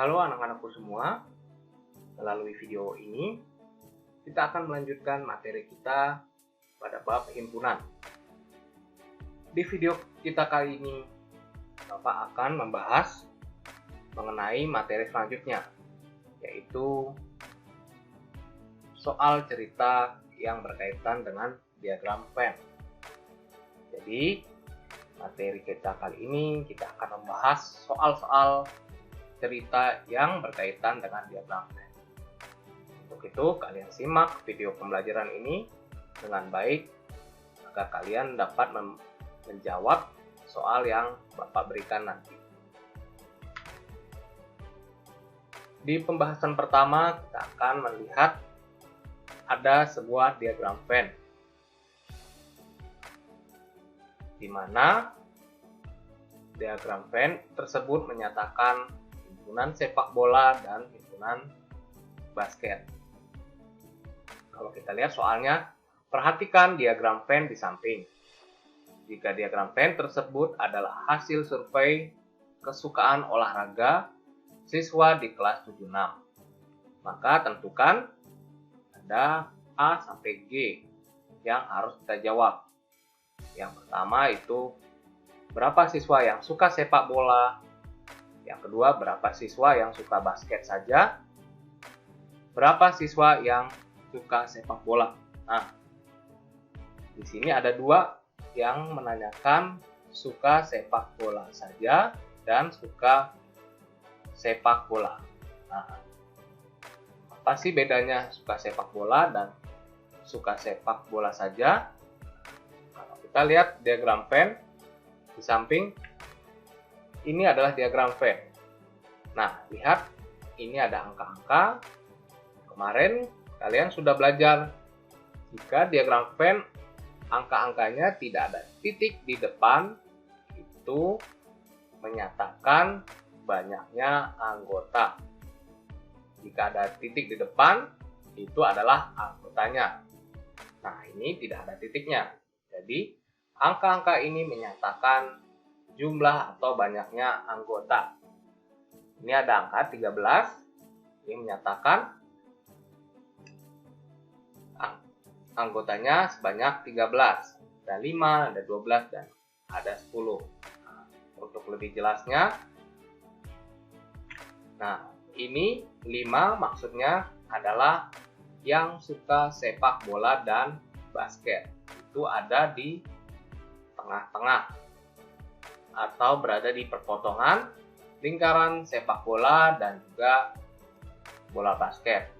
Halo anak-anakku semua, melalui video ini kita akan melanjutkan materi kita pada bab himpunan. Di video kita kali ini, Bapak akan membahas mengenai materi selanjutnya, yaitu soal cerita yang berkaitan dengan diagram Venn. Jadi, materi kita kali ini kita akan membahas soal-soal cerita yang berkaitan dengan diagram Venn. Untuk itu, kalian simak video pembelajaran ini dengan baik agar kalian dapat menjawab soal yang Bapak berikan nanti. Di pembahasan pertama, kita akan melihat ada sebuah diagram Venn, di mana diagram Venn tersebut menyatakan himpunan sepak bola dan himpunan basket. Kalau kita lihat soalnya, perhatikan diagram Venn di samping. Jika diagram Venn tersebut adalah hasil survei kesukaan olahraga siswa di kelas 76, maka tentukan ada A sampai G yang harus kita jawab. Yang pertama itu berapa siswa yang suka sepak bola, yang kedua berapa siswa yang suka basket saja, berapa siswa yang suka sepak bola. Nah, di sini ada dua yang menanyakan suka sepak bola saja dan suka sepak bola. Nah, apa sih bedanya suka sepak bola dan suka sepak bola saja? Kalau kita lihat diagram Venn di samping, ini adalah diagram Venn. Nah, lihat ini ada angka-angka. Kemarin kalian sudah belajar jika diagram Venn angka-angkanya tidak ada titik di depan, itu menyatakan banyaknya anggota. Jika ada titik di depan, itu adalah anggotanya. Nah, ini tidak ada titiknya. Jadi, angka-angka ini menyatakan jumlah atau banyaknya anggota. Ini ada angka 13, ini menyatakan anggotanya sebanyak 13. Ada 5, ada 12, dan ada 10. Nah, untuk lebih jelasnya, nah ini 5 maksudnya adalah yang suka sepak bola dan basket. Itu ada di tengah-tengah atau berada di perpotongan lingkaran sepak bola dan juga bola basket.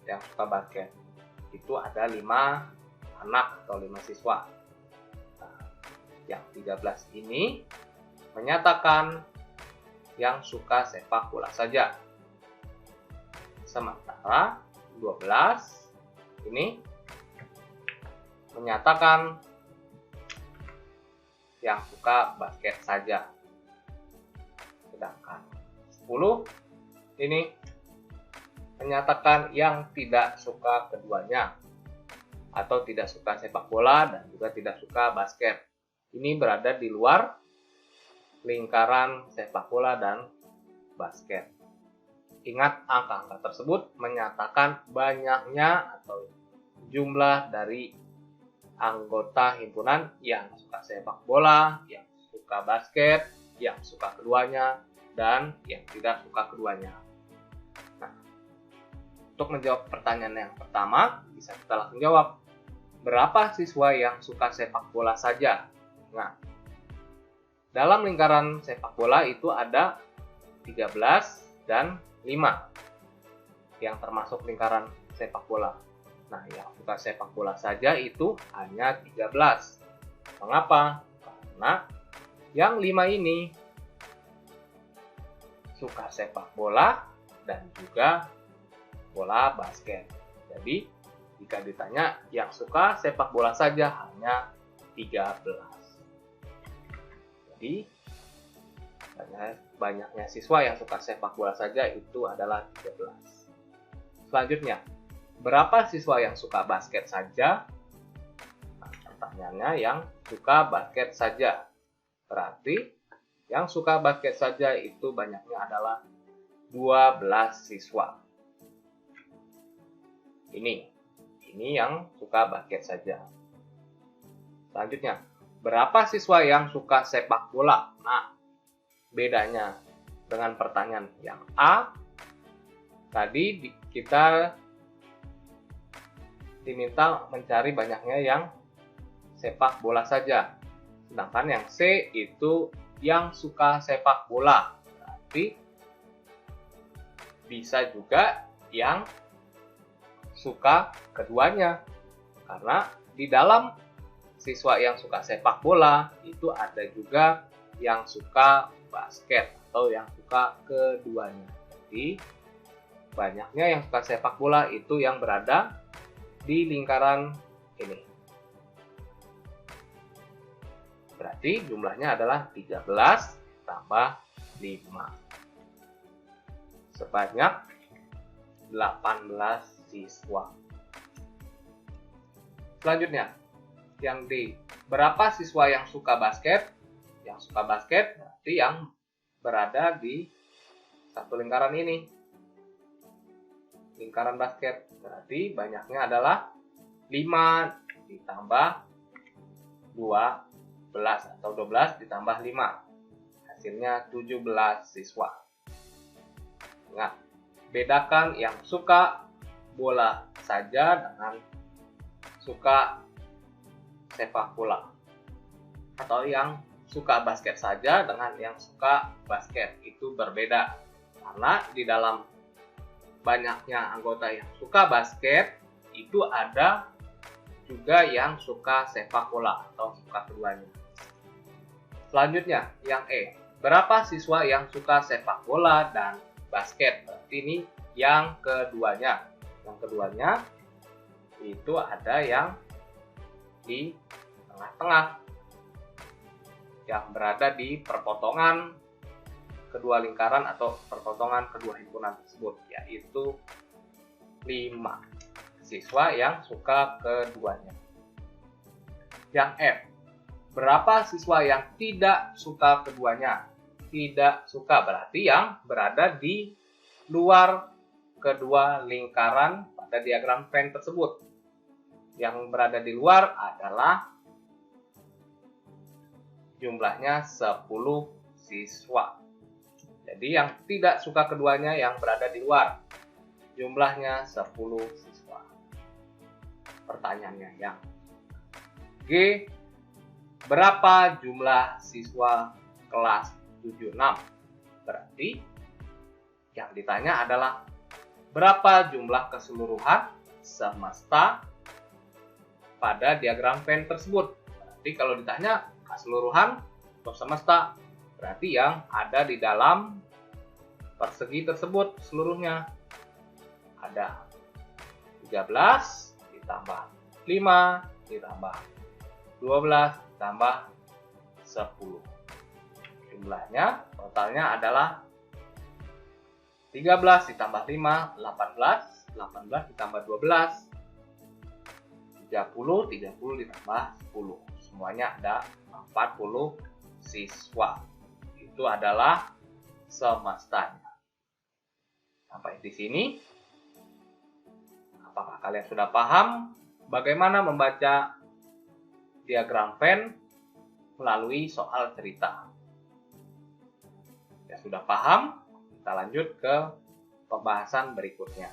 Yang suka basket itu ada 5 anak atau 5 siswa. Nah, yang 13 ini menyatakan yang suka sepak bola saja. Sementara 12 ini menyatakan yang suka basket saja. Sedangkan 10 ini menyatakan yang tidak suka keduanya, atau tidak suka sepak bola dan juga tidak suka basket. Ini berada di luar lingkaran sepak bola dan basket. Ingat, angka-angka tersebut menyatakan banyaknya atau jumlah dari anggota himpunan yang suka sepak bola, yang suka basket, yang suka keduanya, dan yang tidak suka keduanya. Nah, untuk menjawab pertanyaan yang pertama, bisa kita langsung jawab. Berapa siswa yang suka sepak bola saja? Nah, dalam lingkaran sepak bola itu ada 13 dan 5 yang termasuk lingkaran sepak bola. Nah, yang suka sepak bola saja itu hanya 13. Mengapa? Karena yang 5 ini suka sepak bola dan juga bola basket. Jadi, jika ditanya yang suka sepak bola saja hanya 13. Jadi, banyaknya siswa yang suka sepak bola saja itu adalah 13. Selanjutnya, berapa siswa yang suka basket saja? Nah, pertanyaannya yang suka basket saja. Berarti yang suka basket saja itu banyaknya adalah 12 siswa. Ini yang suka basket saja. Selanjutnya, berapa siswa yang suka sepak bola? Nah, bedanya dengan pertanyaan yang A, tadi kita diminta mencari banyaknya yang sepak bola saja. Sedangkan yang C itu yang suka sepak bola. Berarti bisa juga yang suka keduanya. Karena di dalam siswa yang suka sepak bola itu ada juga yang suka basket atau yang suka keduanya. Jadi banyaknya yang suka sepak bola itu yang berada di lingkaran ini. Berarti jumlahnya adalah 13 tambah 5. Sebanyak 18 siswa. Selanjutnya, yang D. Berapa siswa yang suka basket? Yang suka basket berarti yang berada di satu lingkaran ini. Lingkaran basket. Berarti banyaknya adalah 5 ditambah 12 atau 12 ditambah 5. Hasilnya 17 siswa. Ingat, bedakan yang suka bola saja dengan suka sepak bola. Atau yang suka basket saja dengan yang suka basket. Itu berbeda. Karena di dalam banyaknya anggota yang suka basket, itu ada juga yang suka sepak bola atau suka keduanya. Selanjutnya, yang E. Berapa siswa yang suka sepak bola dan basket? Berarti ini yang keduanya. Yang keduanya itu ada yang di tengah-tengah, yang berada di perpotongan kedua lingkaran atau perpotongan kedua himpunan tersebut, yaitu 5 siswa yang suka keduanya. Yang F. Berapa siswa yang tidak suka keduanya? Tidak suka berarti yang berada di luar kedua lingkaran pada diagram Venn tersebut. Yang berada di luar adalah jumlahnya 10 siswa. Jadi yang tidak suka keduanya yang berada di luar. Jumlahnya 10 siswa. Pertanyaannya yang G. Berapa jumlah siswa kelas 76? Berarti yang ditanya adalah berapa jumlah keseluruhan semesta pada diagram Venn tersebut. Berarti kalau ditanya keseluruhan atau semesta, berarti yang ada di dalam persegi tersebut seluruhnya. Ada 13 ditambah 5 ditambah 12 ditambah 10. Jumlahnya totalnya adalah 13 ditambah 5, 18. 18 ditambah 12, 30. 30 ditambah 10. Semuanya ada 40 siswa. Itu adalah semestanya. Sampai di sini. Apakah kalian sudah paham bagaimana membaca diagram Venn melalui soal cerita? Ya sudah paham? Kita lanjut ke pembahasan berikutnya.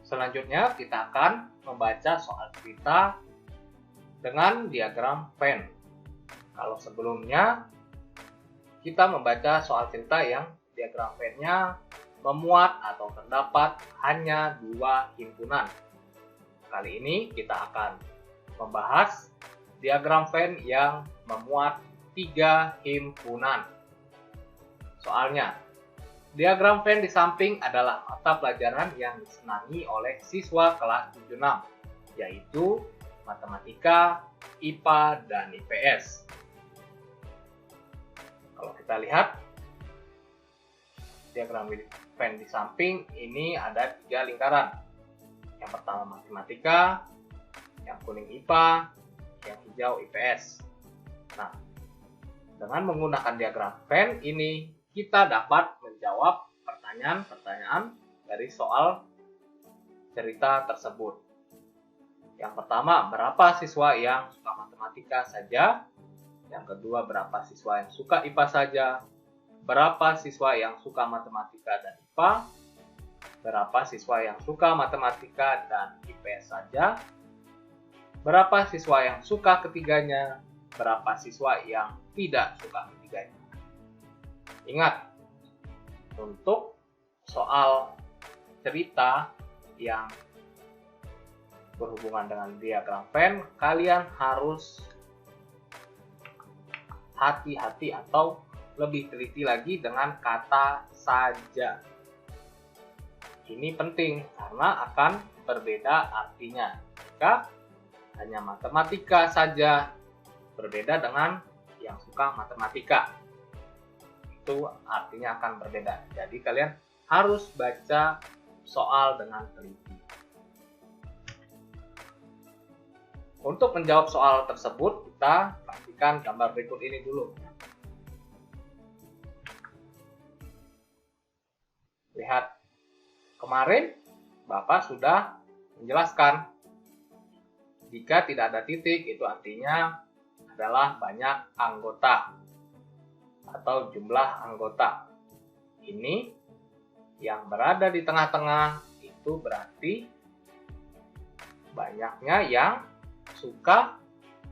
Selanjutnya kita akan membaca soal cerita dengan diagram Venn. Kalau sebelumnya kita membaca soal cerita yang diagram Venn-nya memuat atau terdapat hanya 2 himpunan. Kali ini kita akan membahas diagram Venn yang memuat 3 himpunan. Soalnya, diagram Venn di samping adalah mata pelajaran yang disenangi oleh siswa kelas 76, yaitu matematika, IPA, dan IPS. Kalau kita lihat, diagram Venn di samping ini ada 3 lingkaran. Yang pertama matematika, yang kuning IPA, yang hijau IPS. Nah, Dengan menggunakan diagram Venn ini, kita dapat menjawab pertanyaan-pertanyaan dari soal cerita tersebut. Yang pertama, berapa siswa yang suka matematika saja? Yang kedua, berapa siswa yang suka IPA saja? Berapa siswa yang suka matematika dan IPA? Berapa siswa yang suka matematika dan IPS saja? Berapa siswa yang suka ketiganya? Berapa siswa yang tidak suka ketiganya? Ingat, untuk soal cerita yang berhubungan dengan diagram Venn, kalian harus hati-hati atau lebih teliti lagi dengan kata saja. Ini penting karena akan berbeda artinya. Jika hanya matematika saja, berbeda dengan yang suka matematika. Itu artinya akan berbeda. Jadi kalian harus baca soal dengan teliti. Untuk menjawab soal tersebut, kita perhatikan gambar berikut ini dulu. Lihat, kemarin Bapak sudah menjelaskan jika tidak ada titik itu artinya adalah banyak anggota atau jumlah anggota. Ini yang berada di tengah-tengah itu berarti banyaknya yang suka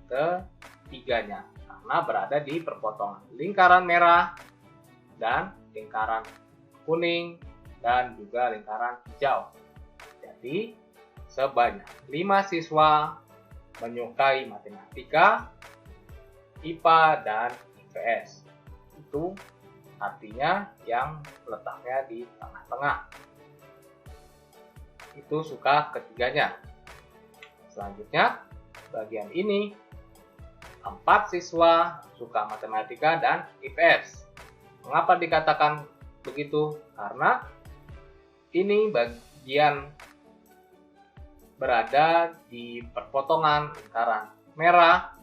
ketiganya karena berada di perpotongan lingkaran merah dan lingkaran kuning dan juga lingkaran hijau. Jadi sebanyak 5 siswa menyukai matematika, IPA, dan IPS. Itu artinya yang letaknya di tengah-tengah. Itu suka ketiganya. Selanjutnya, bagian ini 4 siswa suka matematika dan IPS. Mengapa dikatakan begitu? Karena ini bagian berada di perpotongan lingkaran merah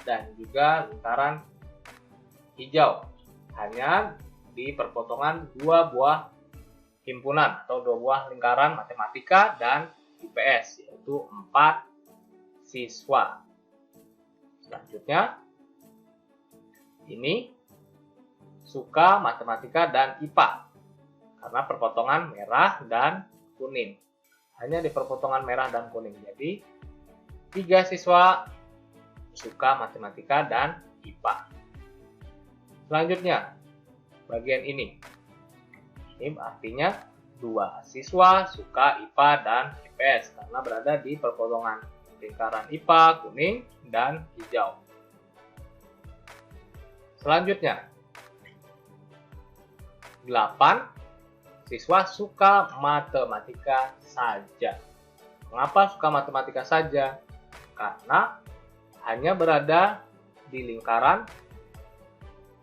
dan juga lingkaran hijau. Hanya di perpotongan 2 buah himpunan atau 2 buah lingkaran matematika dan IPS, yaitu 4 siswa. Selanjutnya, ini suka matematika dan IPA karena perpotongan merah dan kuning. Hanya di perpotongan merah dan kuning. Jadi 3 siswa suka matematika dan IPA. Selanjutnya, bagian ini. Ini artinya 2 siswa suka IPA dan IPS karena berada di perpotongan lingkaran IPA, kuning, dan hijau. Selanjutnya, 8 siswa suka matematika saja. Mengapa suka matematika saja? Karena hanya berada di lingkaran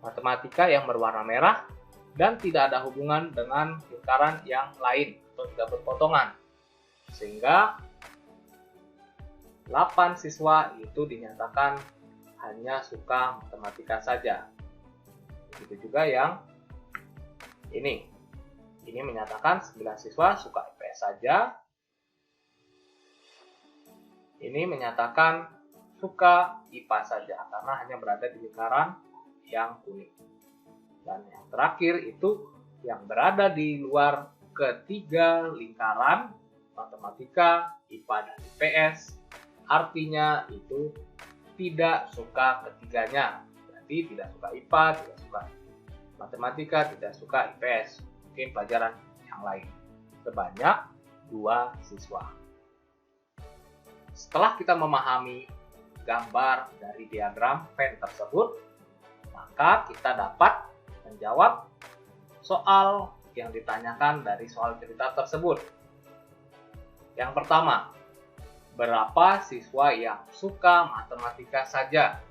matematika yang berwarna merah dan tidak ada hubungan dengan lingkaran yang lain atau tidak berpotongan. Sehingga 8 siswa itu dinyatakan hanya suka matematika saja. Begitu juga yang ini. Ini menyatakan 9 siswa suka IPS saja. Ini menyatakan suka IPA saja karena hanya berada di lingkaran yang kuning. Dan yang terakhir itu yang berada di luar ketiga lingkaran matematika, IPA, dan IPS. Artinya itu tidak suka ketiganya. Jadi tidak suka IPA, tidak suka matematika, tidak suka IPS. Mungkin pelajaran yang lain. Sebanyak 2 siswa. Setelah kita memahami gambar dari diagram Venn tersebut, maka kita dapat menjawab soal yang ditanyakan dari soal cerita tersebut. Yang pertama, berapa siswa yang suka matematika saja?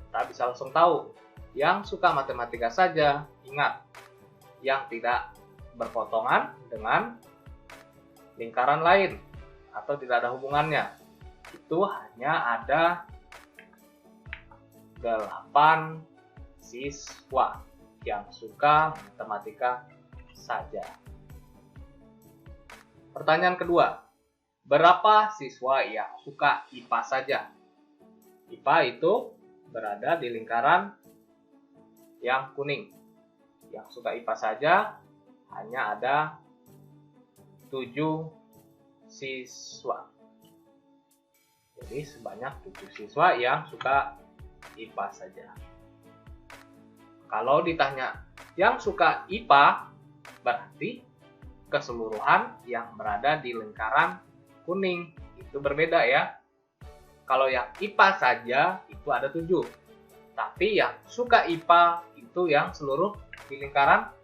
Kita bisa langsung tahu, yang suka matematika saja, ingat, yang tidak berpotongan dengan lingkaran lain atau tidak ada hubungannya. Itu hanya ada 8 siswa yang suka matematika saja. Pertanyaan kedua, berapa siswa yang suka IPA saja? IPA itu berada di lingkaran yang kuning. Yang suka IPA saja hanya ada 7 siswa. Jadi sebanyak 7 siswa yang suka IPA saja. Kalau ditanya yang suka IPA, berarti keseluruhan yang berada di lingkaran kuning. Itu berbeda ya. Kalau yang IPA saja itu ada 7. Tapi yang suka IPA itu yang seluruh di lingkaran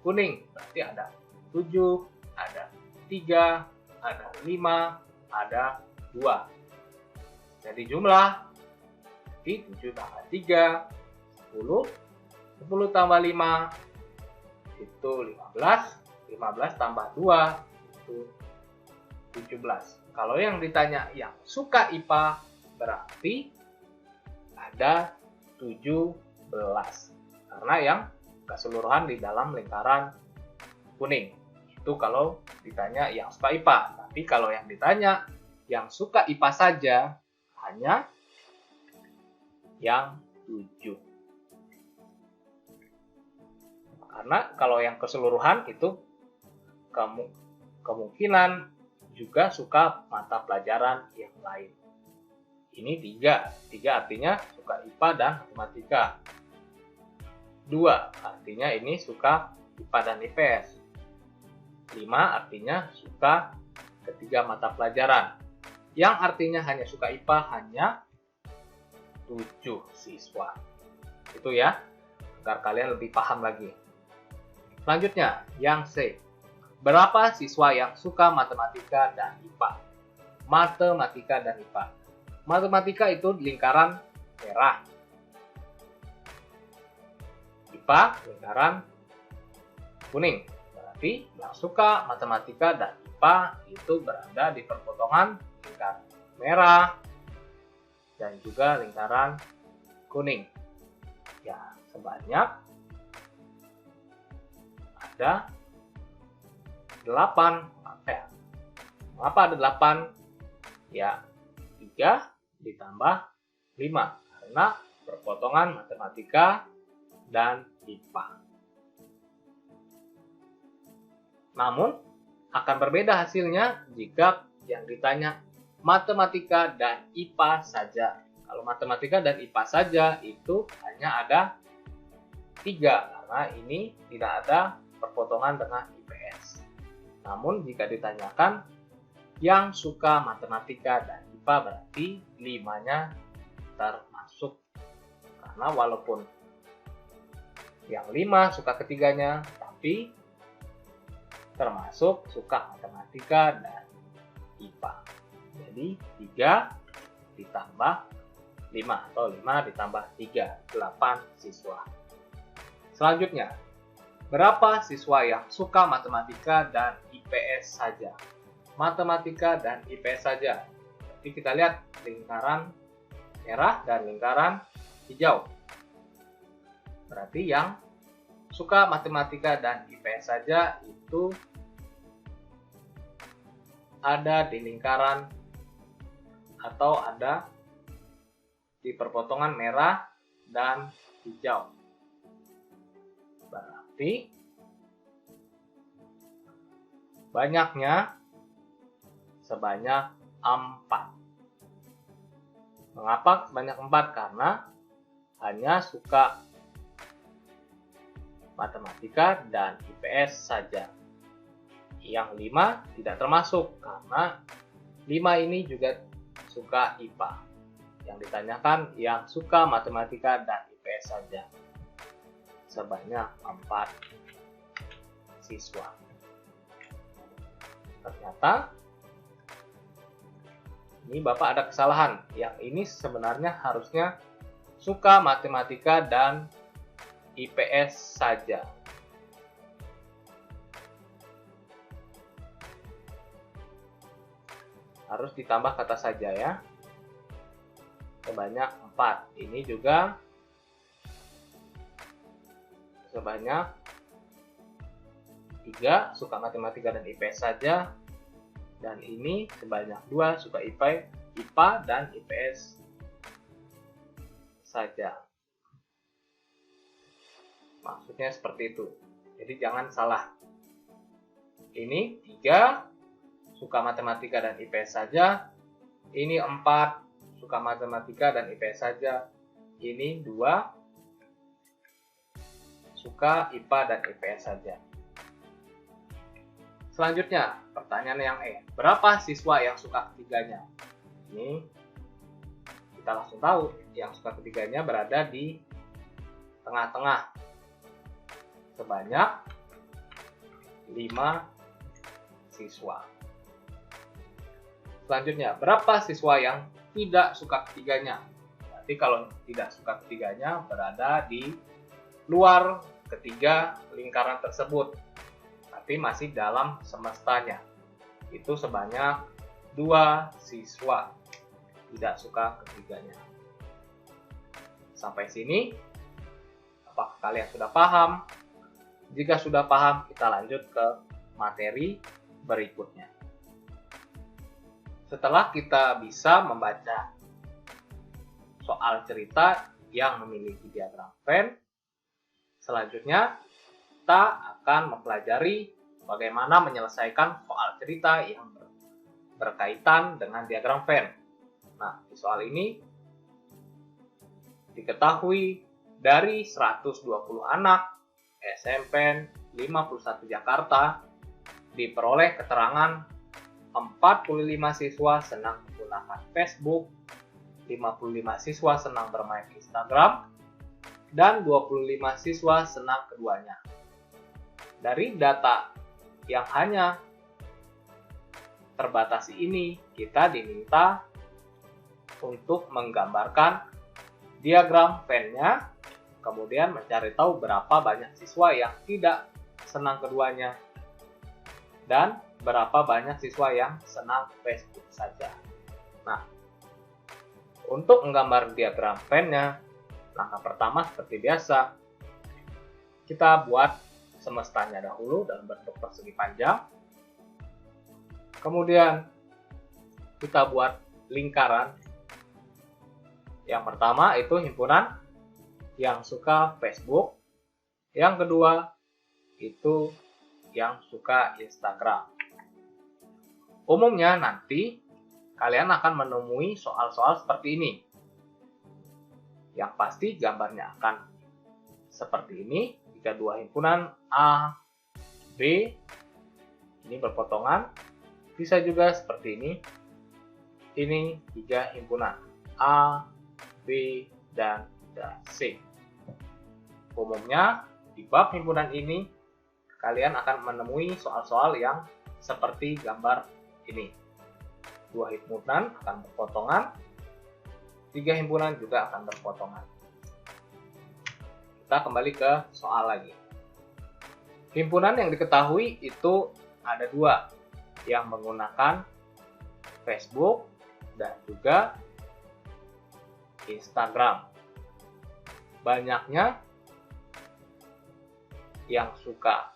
kuning. Berarti ada 7, ada 3, ada 5, ada 2. Jadi jumlah di 7 tambah 3, 10, 10 tambah 5, itu 15, 15 tambah 2, itu 17. Kalau yang ditanya yang suka IPA, berarti ada 17. Karena yang keseluruhan di dalam lingkaran kuning. Itu kalau ditanya yang suka IPA. Tapi kalau yang ditanya yang suka IPA saja, hanya yang 7. Karena kalau yang keseluruhan itu kemungkinan juga suka mata pelajaran yang lain. Ini 3. 3 artinya suka IPA dan matematika. 2 artinya ini suka IPA dan IPS. 5 artinya suka ketiga mata pelajaran. Yang artinya hanya suka IPA hanya 7 siswa. Itu ya, agar kalian lebih paham lagi. Selanjutnya, yang C. Berapa siswa yang suka matematika dan IPA? Matematika dan IPA. Matematika itu lingkaran merah. IPA lingkaran kuning. Berarti yang suka matematika dan IPA itu berada di perpotongan lingkaran merah dan juga lingkaran kuning. Ya, sebanyak ada 8. Mengapa ada 8? Ya, 3 ditambah 5. Karena perpotongan matematika dan IPA. Namun, akan berbeda hasilnya jika yang ditanya matematika dan IPA saja. Kalau matematika dan IPA saja itu hanya ada 3. Karena ini tidak ada perpotongan dengan IPS. Namun jika ditanyakan yang suka matematika dan IPA berarti 5-nya termasuk. Karena walaupun yang 5 suka ketiganya, tapi termasuk suka matematika dan IPA. Jadi 3 ditambah 5 atau 5 ditambah 3, 8 siswa. Selanjutnya, berapa siswa yang suka matematika dan IPS saja? Matematika dan IPS saja. Jadi kita lihat lingkaran merah dan lingkaran hijau. Berarti yang suka matematika dan IPS saja itu ada di lingkaran atau ada di perpotongan merah dan hijau. Berarti banyaknya sebanyak 4. Mengapa sebanyak 4? Karena hanya suka matematika dan IPS saja. Yang 5 tidak termasuk karena 5 ini juga suka IPA. Yang ditanyakan yang suka matematika dan IPS saja. Sebanyak 4 siswa. Ternyata ini Bapak ada kesalahan. Yang ini sebenarnya harusnya suka matematika dan IPS saja. Harus ditambah kata saja ya. Sebanyak 4. Ini juga sebanyak 3 suka matematika dan IPS saja, dan ini sebanyak 2 suka IPA dan IPS saja. Maksudnya seperti itu. Jadi jangan salah. Ini 3 suka matematika dan IPS saja. Ini 4 suka matematika dan IPS saja. Ini 2 suka IPA dan IPS saja. Selanjutnya, pertanyaan yang E. Berapa siswa yang suka ketiganya? Ini kita langsung tahu, yang suka ketiganya berada di tengah-tengah. Sebanyak 5 siswa. Selanjutnya, berapa siswa yang tidak suka ketiganya? Berarti kalau tidak suka ketiganya berada di luar ketiga lingkaran tersebut, tapi masih dalam semestanya. Itu sebanyak 2 siswa tidak suka ketiganya. Sampai sini, apakah kalian sudah paham? Jika sudah paham, kita lanjut ke materi berikutnya. Setelah kita bisa membaca soal cerita yang memiliki diagram Venn, selanjutnya kita akan mempelajari bagaimana menyelesaikan soal cerita yang berkaitan dengan diagram Venn. Nah, di soal ini diketahui dari 120 anak SMP 51 Jakarta diperoleh keterangan 45 siswa senang menggunakan Facebook, 55 siswa senang bermain Instagram, dan 25 siswa senang keduanya. Dari data yang hanya terbatasi ini, kita diminta untuk menggambarkan diagram Venn-nya, kemudian mencari tahu berapa banyak siswa yang tidak senang keduanya, dan berapa banyak siswa yang senang Facebook saja. Nah, untuk menggambar diagram Venn-nya, langkah pertama seperti biasa, kita buat semestanya dahulu dalam bentuk persegi panjang. Kemudian kita buat lingkaran. Yang pertama itu himpunan yang suka Facebook. Yang kedua itu yang suka Instagram. Umumnya nanti kalian akan menemui soal-soal seperti ini. Yang pasti gambarnya akan seperti ini. Jika dua himpunan A, B, ini berpotongan. Bisa juga seperti ini. Ini 3 himpunan A, B, dan C. Umumnya di bab himpunan ini kalian akan menemui soal-soal yang seperti gambar ini. 2 himpunan akan berpotongan, 3 himpunan juga akan berpotongan. Kita kembali ke soal lagi. Himpunan yang diketahui itu ada 2, yang menggunakan Facebook dan juga Instagram. Banyaknya yang suka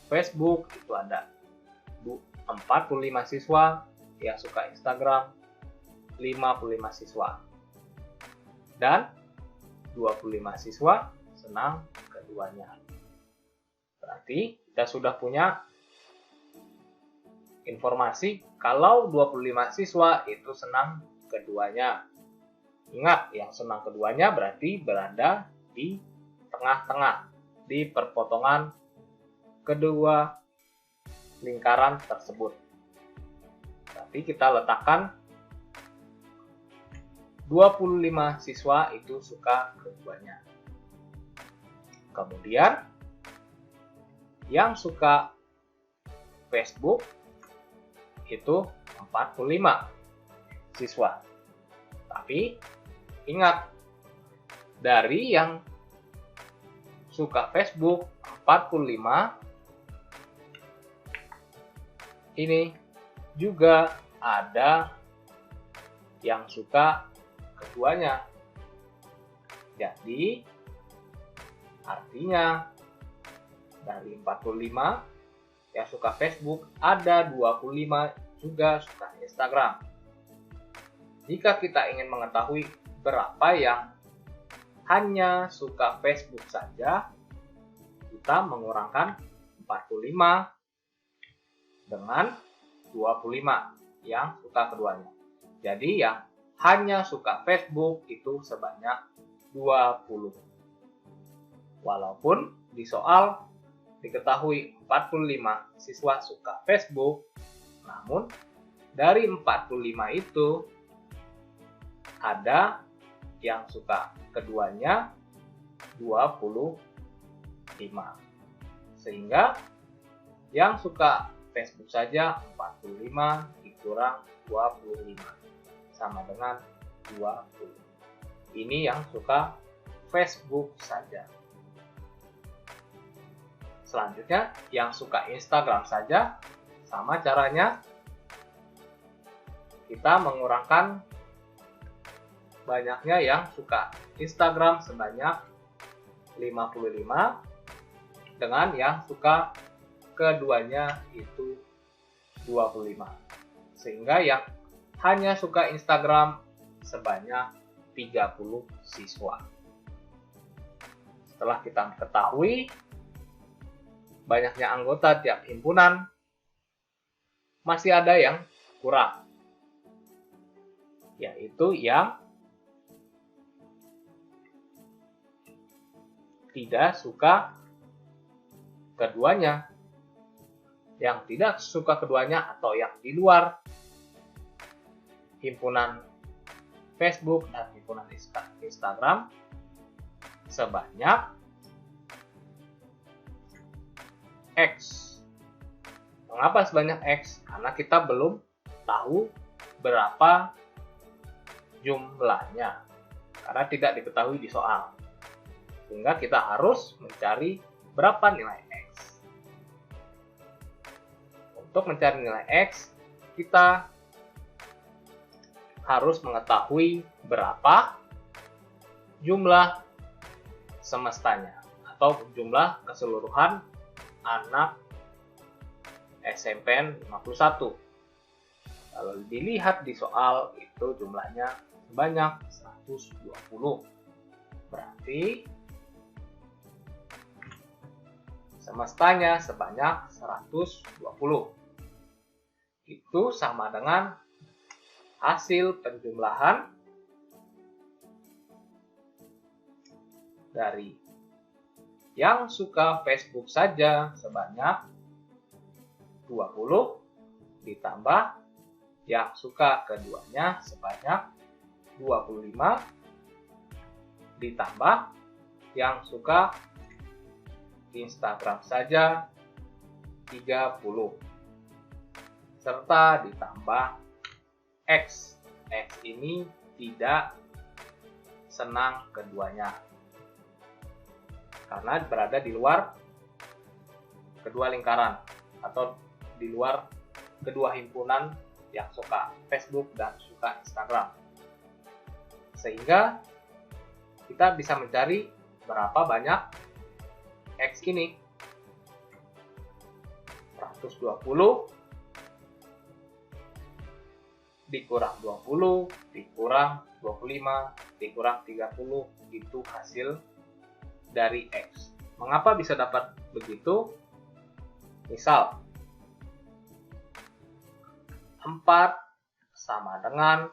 Facebook itu ada 45 siswa, yang suka Instagram 55 siswa, dan 25 siswa senang keduanya. Berarti kita sudah punya informasi kalau 25 siswa itu senang keduanya. Ingat, yang senang keduanya berarti berada di tengah-tengah, di perpotongan kedua lingkaran tersebut. Berarti kita letakkan 25 siswa itu suka keduanya. Kemudian yang suka Facebook itu 45 siswa. Tapi ingat, dari yang suka Facebook 45 ini juga ada yang suka keduanya. Jadi artinya Dari 45 yang suka Facebook, ada 25 juga suka Instagram. Jika kita ingin mengetahui berapa yang hanya suka Facebook saja, kita mengurangkan 45 dengan 25 yang suka keduanya. Jadi yang hanya suka Facebook itu sebanyak 20. Walaupun di soal diketahui 45 siswa suka Facebook, namun dari 45 itu ada yang suka keduanya 25. Sehingga yang suka Facebook saja 45 dikurang 25 sama dengan 20. Ini yang suka Facebook saja. Selanjutnya, yang suka Instagram saja, sama caranya. Kita mengurangkan banyaknya yang suka Instagram sebanyak 55 dengan yang suka keduanya itu 25. Sehingga yang hanya suka Instagram sebanyak 30 siswa. Setelah kita ketahui banyaknya anggota tiap himpunan, masih ada yang kurang, yaitu yang tidak suka keduanya. Yang tidak suka keduanya atau yang di luar himpunan Facebook dan himpunan Instagram sebanyak X. Mengapa sebanyak X? Karena kita belum tahu berapa jumlahnya, karena tidak diketahui di soal. Sehingga kita harus mencari berapa nilai X. Untuk mencari nilai X, kita harus mengetahui berapa jumlah semestanya atau jumlah keseluruhan anak SMPN 51. Kalau dilihat di soal itu jumlahnya sebanyak 120. Berarti semestanya sebanyak 120. Itu sama dengan hasil penjumlahan dari yang suka Facebook saja sebanyak 20 ditambah yang suka keduanya sebanyak 25 ditambah yang suka Instagram saja 30 serta ditambah X. X ini tidak senang keduanya karena berada di luar kedua lingkaran atau di luar kedua himpunan yang suka Facebook dan suka Instagram. Sehingga kita bisa mencari berapa banyak X ini. 120 dikurang 20 dikurang 25 dikurang 30 itu hasil dari X. Mengapa bisa dapat begitu? Misal 4 sama dengan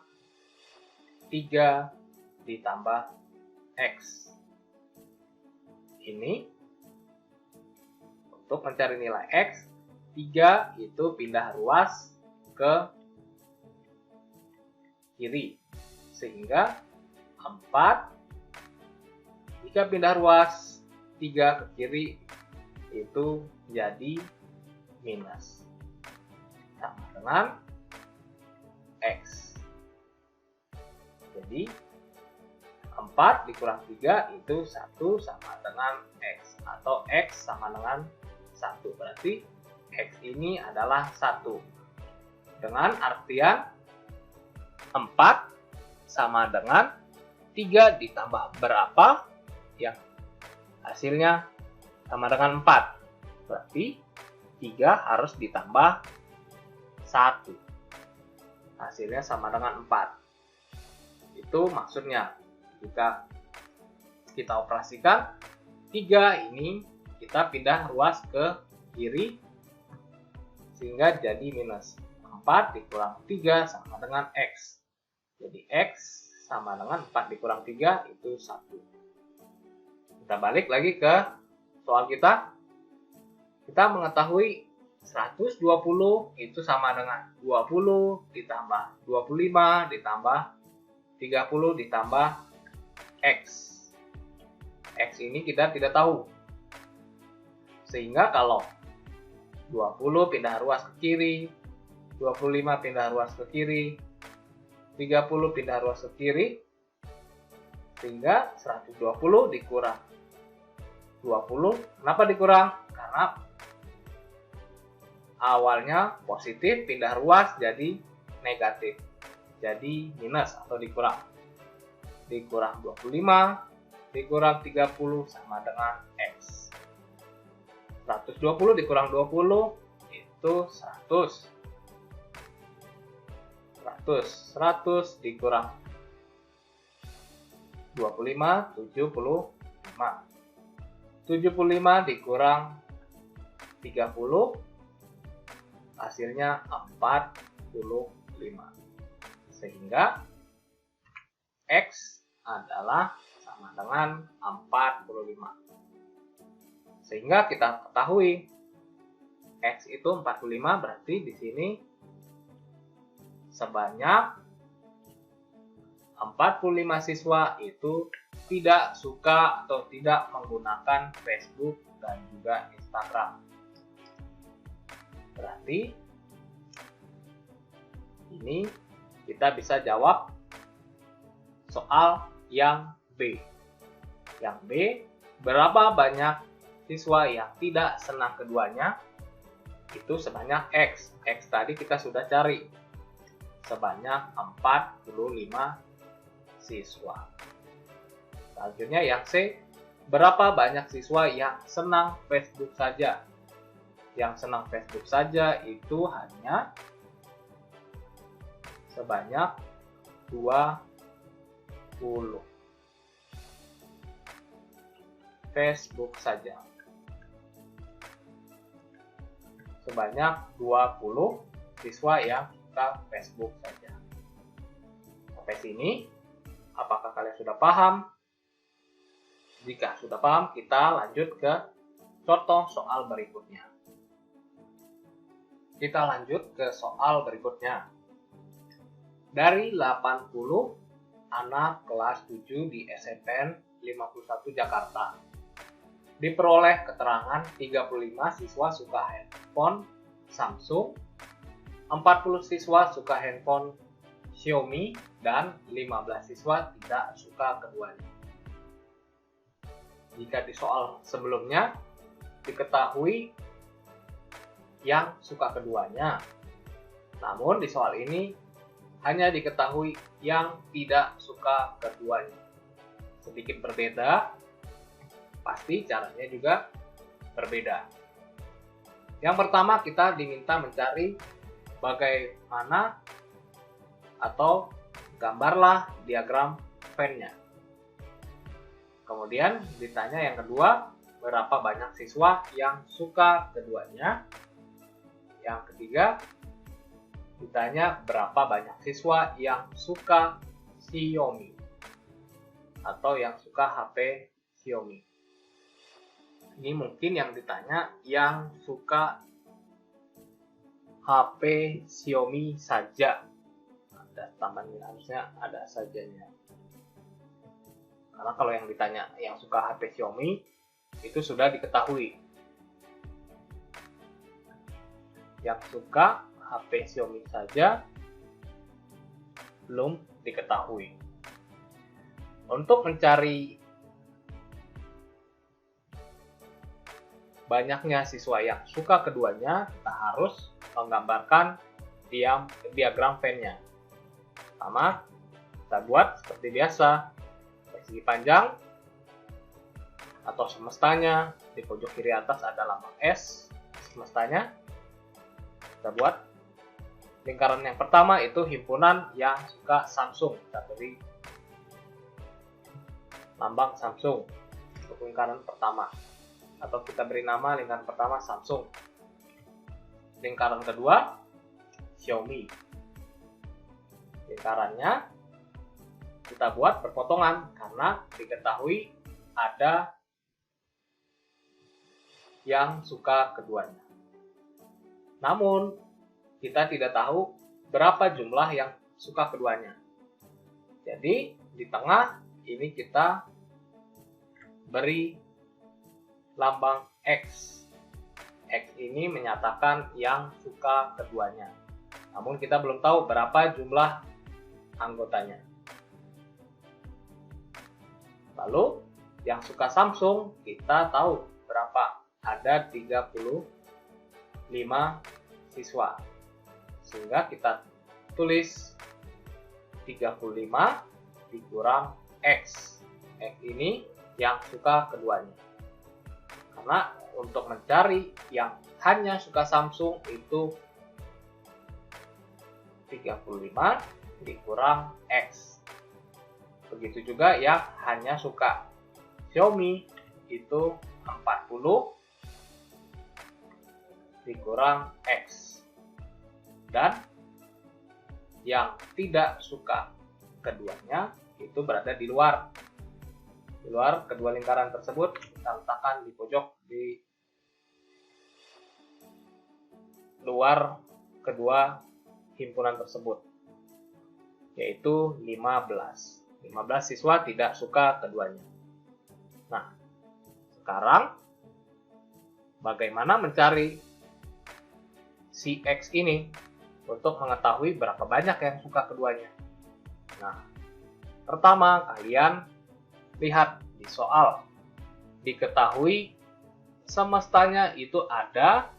3 ditambah X. Ini untuk mencari nilai X, 3 itu pindah ruas ke kiri. Sehingga 4 jika pindah ruas 3 ke kiri itu jadi minus. Sama dengan X. Jadi 4 dikurang 3 itu 1 sama dengan X. Atau X sama dengan 1. Berarti X ini adalah 1. Dengan artian 4 sama dengan 3 ditambah berapa? Yang hasilnya sama dengan 4. Berarti 3 harus ditambah 1. Hasilnya sama dengan 4. Itu maksudnya. Jika kita operasikan 3 ini, kita pindah ruas ke kiri sehingga jadi minus 4 dikurang 3 sama dengan X. Jadi X sama dengan 4 dikurang 3 itu 1. Kita balik lagi ke soal kita. Kita mengetahui 120 itu sama dengan 20 ditambah 25 ditambah 30 ditambah X. X ini kita tidak tahu. Sehingga kalau 20 pindah ruas ke kiri, 25 pindah ruas ke kiri, 30 pindah ruas ke kiri, sehingga 120 dikurang 20. Kenapa dikurang? Karena awalnya positif, pindah ruas jadi negatif. Jadi minus atau dikurang. Dikurang 25, dikurang 30 sama dengan X. 120 dikurang 20 itu 100. 100 dikurang 25, 75. 75 dikurang 30, hasilnya 45. Sehingga X adalah sama dengan 45. Sehingga kita ketahui X itu 45, berarti di sini sebanyak 45 siswa itu tidak suka atau tidak menggunakan Facebook dan juga Instagram. Berarti ini kita bisa jawab soal yang B. Yang B, berapa banyak siswa yang tidak senang keduanya? Itu sebanyak X. X tadi kita sudah cari. Sebanyak 45 siswa. Selanjutnya yang C, berapa banyak siswa yang senang Facebook saja? Yang senang Facebook saja itu hanya sebanyak 20. Facebook saja. Sebanyak 20 siswa yang suka Facebook saja. Sampai sini, apakah kalian sudah paham? Jika sudah paham, kita lanjut ke contoh soal berikutnya. Kita lanjut ke soal berikutnya. Dari 80 anak kelas 7 di SMPN 51 Jakarta, diperoleh keterangan 35 siswa suka handphone Samsung, 40 siswa suka handphone Xiaomi, dan 15 siswa tidak suka keduanya. Jika di soal sebelumnya diketahui yang suka keduanya, namun di soal ini hanya diketahui yang tidak suka keduanya. Sedikit berbeda, pasti caranya juga berbeda. Yang pertama, kita diminta mencari bagaimana atau gambarlah diagram Venn-nya. Kemudian ditanya yang kedua, berapa banyak siswa yang suka keduanya. Yang ketiga, ditanya berapa banyak siswa yang suka Xiaomi atau yang suka HP Xiaomi. Ini mungkin yang ditanya yang suka HP Xiaomi saja. Ada tambahan, harusnya ada sajanya. Karena kalau yang ditanya yang suka HP Xiaomi itu sudah diketahui. Yang suka HP Xiaomi saja belum diketahui. Untuk mencari banyaknya siswa yang suka keduanya, kita harus menggambarkan diagram Venn-nya. Pertama, kita buat seperti biasa. Persegi panjang atau semestanya, di pojok kiri atas ada lambang S. semestanya. Kita buat lingkaran yang pertama itu himpunan yang suka Samsung. Kita beri lambang Samsung untuk lingkaran pertama, atau kita beri nama lingkaran pertama Samsung. Lingkaran kedua Xiaomi. Lingkarannya kita buat berpotongan karena diketahui ada yang suka keduanya. Namun kita tidak tahu berapa jumlah yang suka keduanya. Jadi di tengah ini kita beri lambang X. X ini menyatakan yang suka keduanya. Namun kita belum tahu berapa jumlah anggotanya. Lalu yang suka Samsung kita tahu berapa. Ada 35 siswa. Sehingga kita tulis 35 dikurang X. X ini yang suka keduanya. Karena untuk mencari yang hanya suka Samsung itu 35 dikurang X. Begitu juga yang hanya suka Xiaomi itu 40 dikurang X. Dan yang tidak suka keduanya itu berada di luar. Di luar kedua lingkaran tersebut kita letakkan di pojok di luar kedua himpunan tersebut, yaitu 15. 15 siswa tidak suka keduanya. Nah, sekarang bagaimana mencari si X ini untuk mengetahui berapa banyak yang suka keduanya? Nah, pertama kalian lihat di soal. Diketahui semestanya itu ada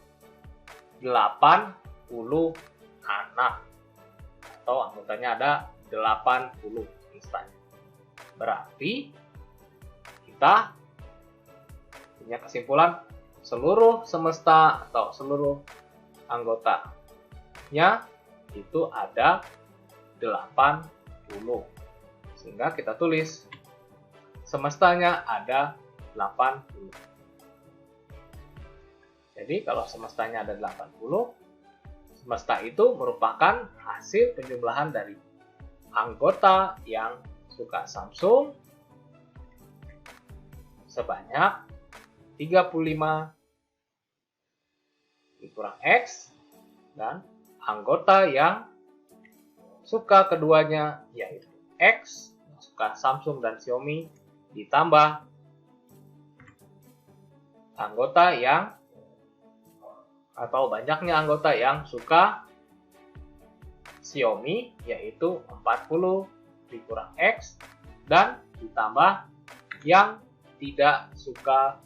80 anak, atau anggotanya ada 80 semestanya. Berarti kita punya kesimpulan seluruh semesta atau seluruh anggotanya itu ada 80. Sehingga kita tulis semestanya ada 80. Jadi kalau semestanya ada 80, semesta itu merupakan hasil penjumlahan dari anggota yang suka Samsung sebanyak 35 dikurang X, dan anggota yang suka keduanya yaitu X, yang suka Samsung dan Xiaomi, ditambah anggota yang atau banyaknya anggota yang suka Xiaomi, yaitu 40 dikurang X, dan ditambah yang tidak suka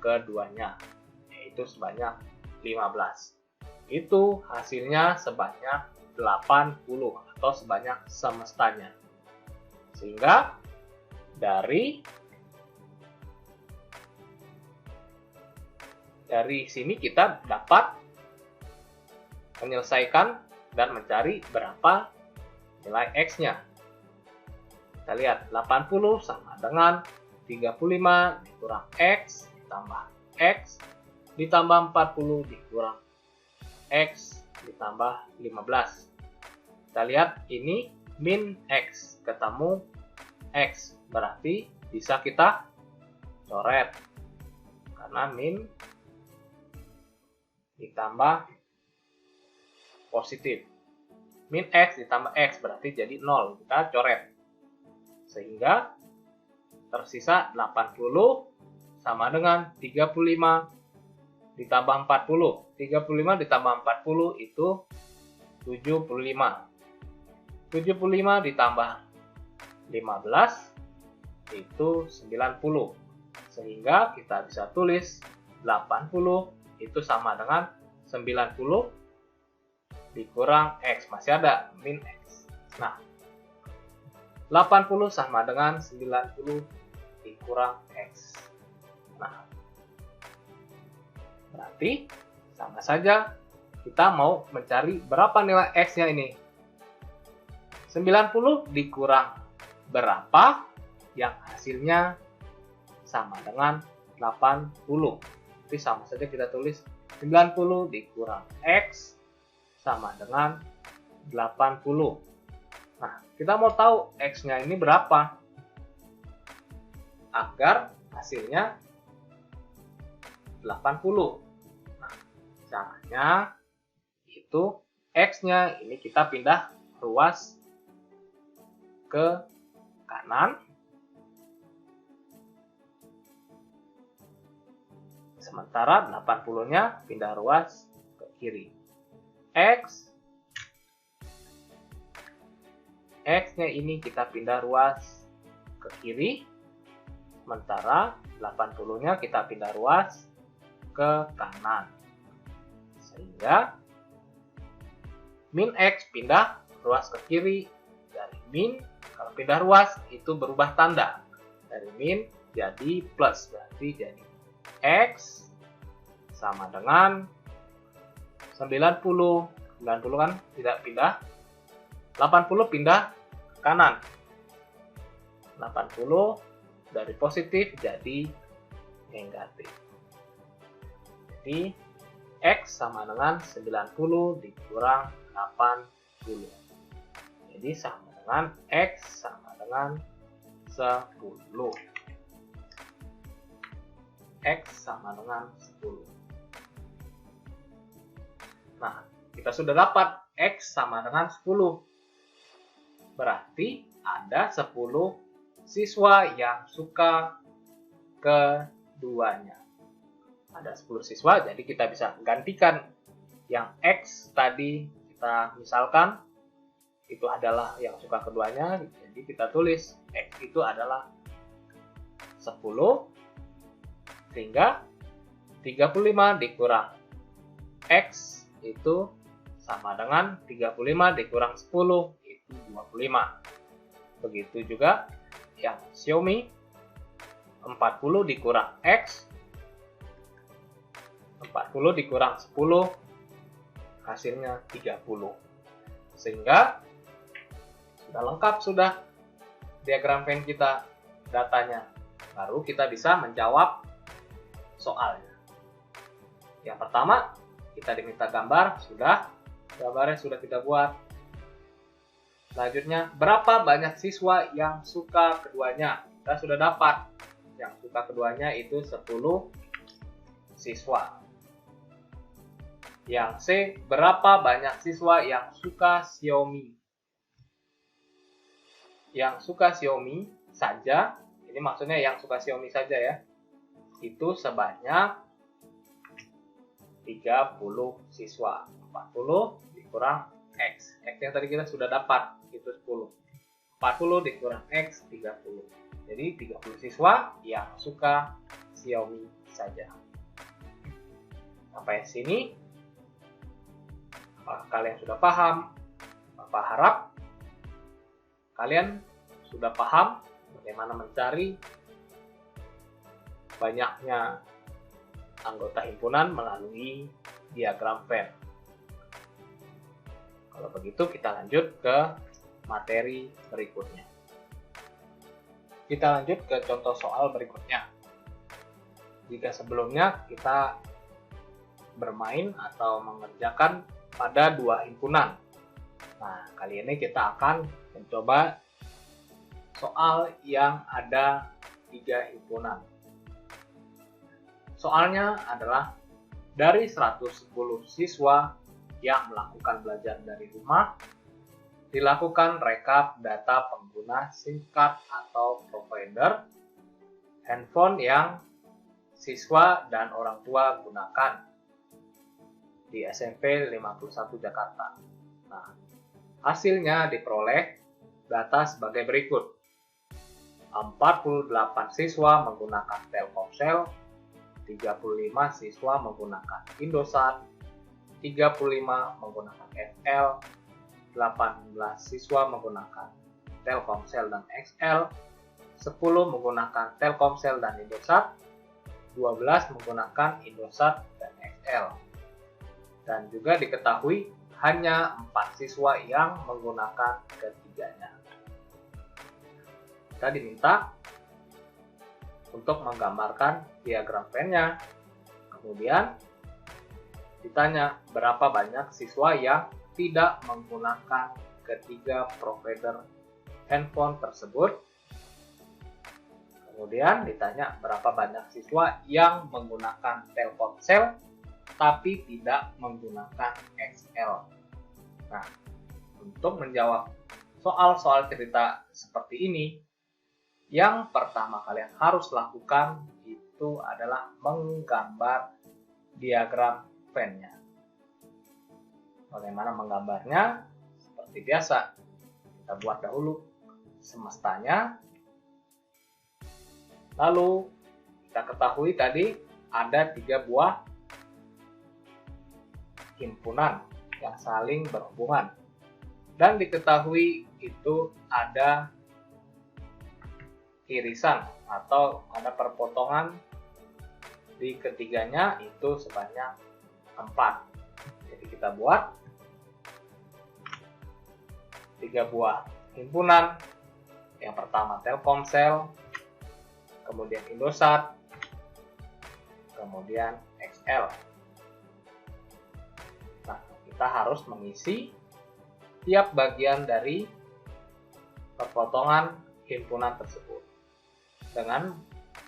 keduanya, yaitu sebanyak 15. Itu hasilnya sebanyak 80 atau sebanyak semestanya. Sehingga dari sini kita dapat menyelesaikan dan mencari berapa nilai X-nya. Kita lihat 80 sama dengan 35 dikurang X ditambah X ditambah 40 dikurang X ditambah 15. Kita lihat ini min X ketemu X, berarti bisa kita coret karena min ditambah positif. Min X ditambah X berarti jadi 0. Kita coret. Sehingga tersisa 80 sama dengan 35 ditambah 40. 35 ditambah 40 itu 75. 75 ditambah 15 itu 90. Sehingga kita bisa tulis 80 itu sama dengan 90 dikurang X. Masih ada min X. Nah, 80 sama dengan 90 dikurang X. Nah, berarti Sama saja kita mau mencari berapa nilai X-nya ini. 90 dikurang berapa yang hasilnya sama dengan 80. Jadi sama saja kita tulis 90 dikurang X sama dengan 80. Nah, kita mau tahu X-nya ini berapa agar hasilnya 80. Nah, caranya itu X-nya ini kita pindah ruas ke kanan, sementara 80-nya pindah ruas ke kiri. X-nya ini kita pindah ruas ke kiri, sementara 80-nya kita pindah ruas ke kanan. Sehingga min X pindah ruas ke kiri. Dari min, kalau pindah ruas itu berubah tanda. Dari min jadi plus, berarti jadi X sama dengan 90. 90 kan tidak pindah. 80 pindah ke kanan. 80 dari positif jadi negatif. Jadi X sama dengan 90 dikurang 80. Jadi sama dengan X sama dengan 10. X sama dengan 10. Nah, kita sudah dapat X sama dengan 10. Berarti ada 10 siswa yang suka keduanya. Ada 10 siswa, jadi kita bisa gantikan yang X tadi kita misalkan itu adalah yang suka keduanya, jadi kita tulis X itu adalah 10 sehingga 35 dikurang X itu sama dengan 35 dikurang 10 itu 25. Begitu juga yang Xiaomi 40 dikurang X, 40 dikurang 10 hasilnya 30. Sehingga sudah lengkap sudah diagram Venn kita, datanya. Baru kita bisa menjawab soalnya. Yang pertama, kita diminta gambar, gambarnya sudah kita buat. Selanjutnya, berapa banyak siswa yang suka keduanya? Kita sudah dapat. Yang suka keduanya itu 10 siswa. Yang C, berapa banyak siswa yang suka Xiaomi? Yang suka Xiaomi saja, ini maksudnya yang suka Xiaomi saja ya, itu sebanyak 30 siswa. 40 dikurang X. X yang tadi kita sudah dapat, itu 10. 40 dikurang X, 30. Jadi 30 siswa yang suka Xiaomi saja. Sampai sini, kalian sudah paham? Bapak harap kalian sudah paham bagaimana mencari banyaknya anggota himpunan melalui diagram Venn. Kalau begitu kita lanjut ke materi berikutnya. Kita lanjut ke contoh soal berikutnya. Jika sebelumnya kita bermain atau mengerjakan pada 2 himpunan. Nah, kali ini kita akan mencoba soal yang ada 3 himpunan. Soalnya adalah dari 110 siswa yang melakukan belajar dari rumah, dilakukan rekap data pengguna SIM card atau provider handphone yang siswa dan orang tua gunakan di SMP 51 Jakarta. Nah, hasilnya diperoleh data sebagai berikut. 48 siswa menggunakan Telkomsel, 35 siswa menggunakan Indosat, 35 menggunakan FL, 18 siswa menggunakan Telkomsel dan XL, 10 menggunakan Telkomsel dan Indosat, 12 menggunakan Indosat dan XL. Dan juga diketahui hanya 4 siswa yang menggunakan ketiganya. Kita diminta untuk menggambarkan diagram Venn-nya. Kemudian ditanya berapa banyak siswa yang tidak menggunakan ketiga provider handphone tersebut. Kemudian ditanya berapa banyak siswa yang menggunakan Telkomsel tapi tidak menggunakan XL. Nah, untuk menjawab soal-soal cerita seperti ini, yang pertama kalian harus lakukan itu adalah menggambar diagram Venn-nya. Bagaimana menggambarnya? Seperti biasa, kita buat dahulu semestanya. Lalu kita ketahui tadi ada 3 buah himpunan yang saling berhubungan, dan diketahui itu ada irisan atau ada perpotongan di ketiganya itu sebanyak 4. Jadi kita buat 3 buah himpunan. Yang pertama Telkomsel, kemudian Indosat, kemudian XL. Nah, kita harus mengisi tiap bagian dari perpotongan himpunan tersebut dengan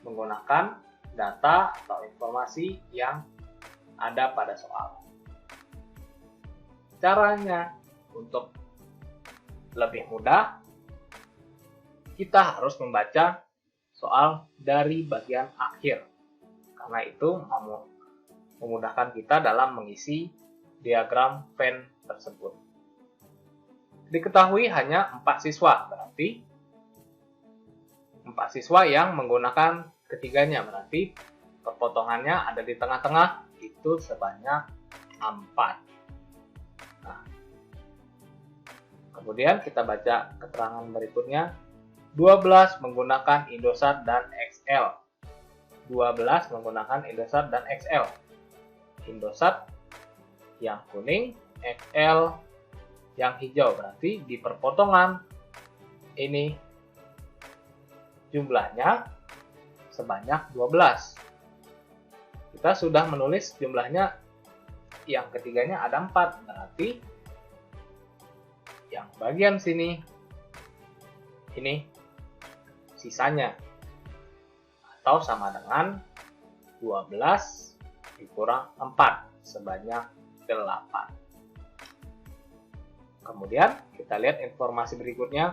menggunakan data atau informasi yang ada pada soal. Caranya untuk lebih mudah, kita harus membaca soal dari bagian akhir, karena itu memudahkan kita dalam mengisi diagram Venn tersebut. Diketahui hanya 4 siswa, berarti 4 siswa yang menggunakan ketiganya, berarti perpotongannya ada di tengah-tengah, itu sebanyak 4. Nah, kemudian kita baca keterangan berikutnya. 12 menggunakan Indosat dan XL. 12 menggunakan Indosat dan XL. Indosat yang kuning, XL yang hijau. Berarti di perpotongan ini jumlahnya sebanyak 12. Kita sudah menulis jumlahnya, yang ketiganya ada 4. Berarti yang bagian sini ini sisanya, atau sama dengan 12 dikurang 4 sebanyak 8. Kemudian kita lihat informasi berikutnya.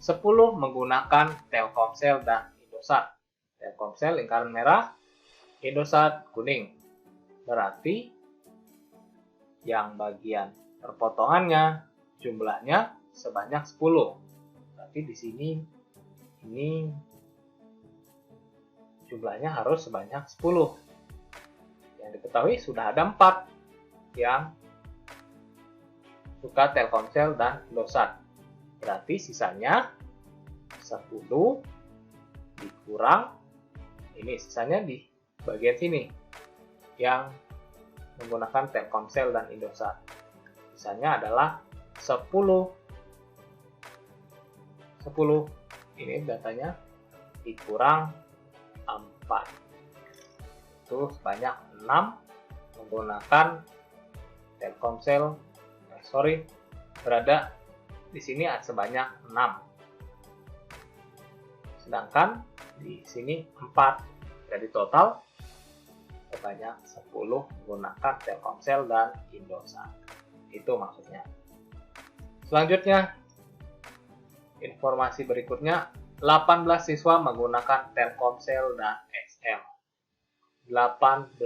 10 menggunakan Telkomsel dan Indosat. Telkomsel lingkaran merah, Indosat kuning. Berarti yang bagian perpotongannya jumlahnya sebanyak 10. Berarti di sini ini jumlahnya harus sebanyak 10. Yang diketahui sudah ada 4 yang suka Telkomsel dan Indosat. Berarti sisanya 10 dikurang, ini sisanya di bagian sini yang menggunakan Telkomsel dan Indosat. Sisanya adalah 10. Ini datanya dikurang 4. Itu sebanyak 6 menggunakan Telkomsel. Berada di sini sebanyak 6. Sedangkan di sini 4. Jadi total sebanyak 10 menggunakan Telkomsel dan Indosat. Itu maksudnya. Selanjutnya, informasi berikutnya, 18 siswa menggunakan Telkomsel dan XL. 18.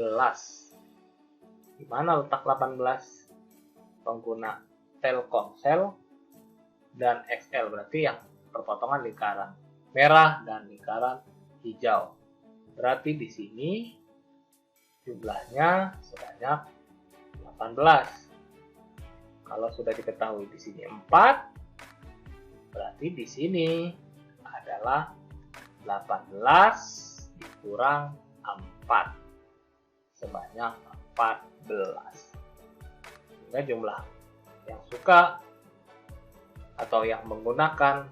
Di mana letak 18? Pengguna Telkomsel dan XL, berarti yang perpotongan lingkaran merah dan lingkaran hijau. Berarti di sini jumlahnya sebanyak 18. Kalau sudah diketahui di sini 4, berarti di sini adalah 18 dikurang 4 sebanyak 14. Sehingga jumlah yang suka atau yang menggunakan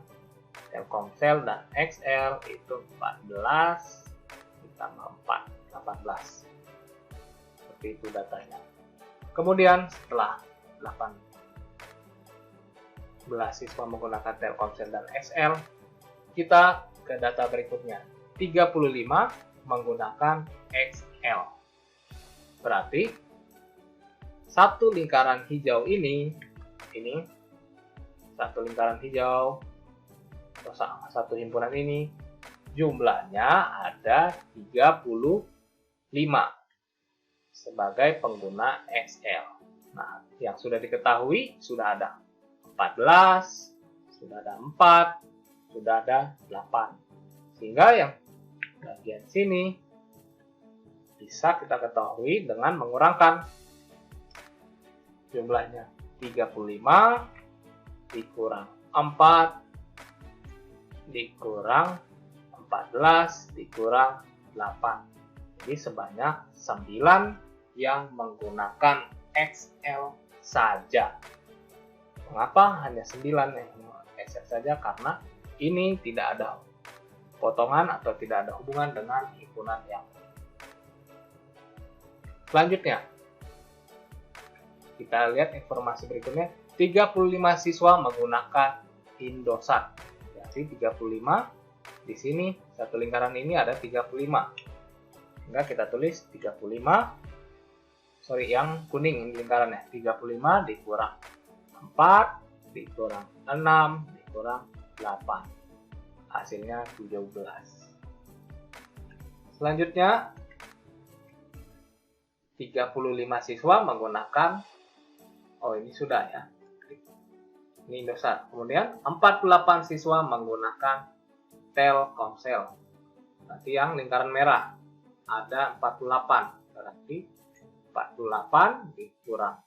Telkomsel dan XL itu 14 ditambah 4, 18. Seperti itu datanya. Kemudian setelah 18 siswa menggunakan Telkomsel dan XL, kita ke data berikutnya. 35 menggunakan XL. Berarti satu lingkaran hijau ini satu lingkaran hijau, satu himpunan ini jumlahnya ada 35 sebagai pengguna XL. Nah, yang sudah diketahui sudah ada 14, sudah ada 4, sudah ada 8. Sehingga yang bagian sini bisa kita ketahui dengan mengurangkan jumlahnya. 35 dikurang 4 dikurang 14 dikurang 8. Jadi sebanyak 9 yang menggunakan XL saja. Mengapa hanya 9 yang XL saja? Karena ini tidak ada potongan atau tidak ada hubungan dengan himpunan yang lain. Selanjutnya, kita lihat informasi berikutnya. 35 siswa menggunakan Indosat. Jadi 35 di sini satu lingkaran ini ada 35. Sehingga kita tulis 35. Sorry, yang kuning ini lingkarannya. 35 dikurang 4 dikurang 6 dikurang 8. Hasilnya 17. Selanjutnya 35 siswa menggunakan, ini sudah ya, ini Indosat. Kemudian 48 siswa menggunakan Telkomsel. Nanti yang lingkaran merah ada 48. Berarti 48 dikurang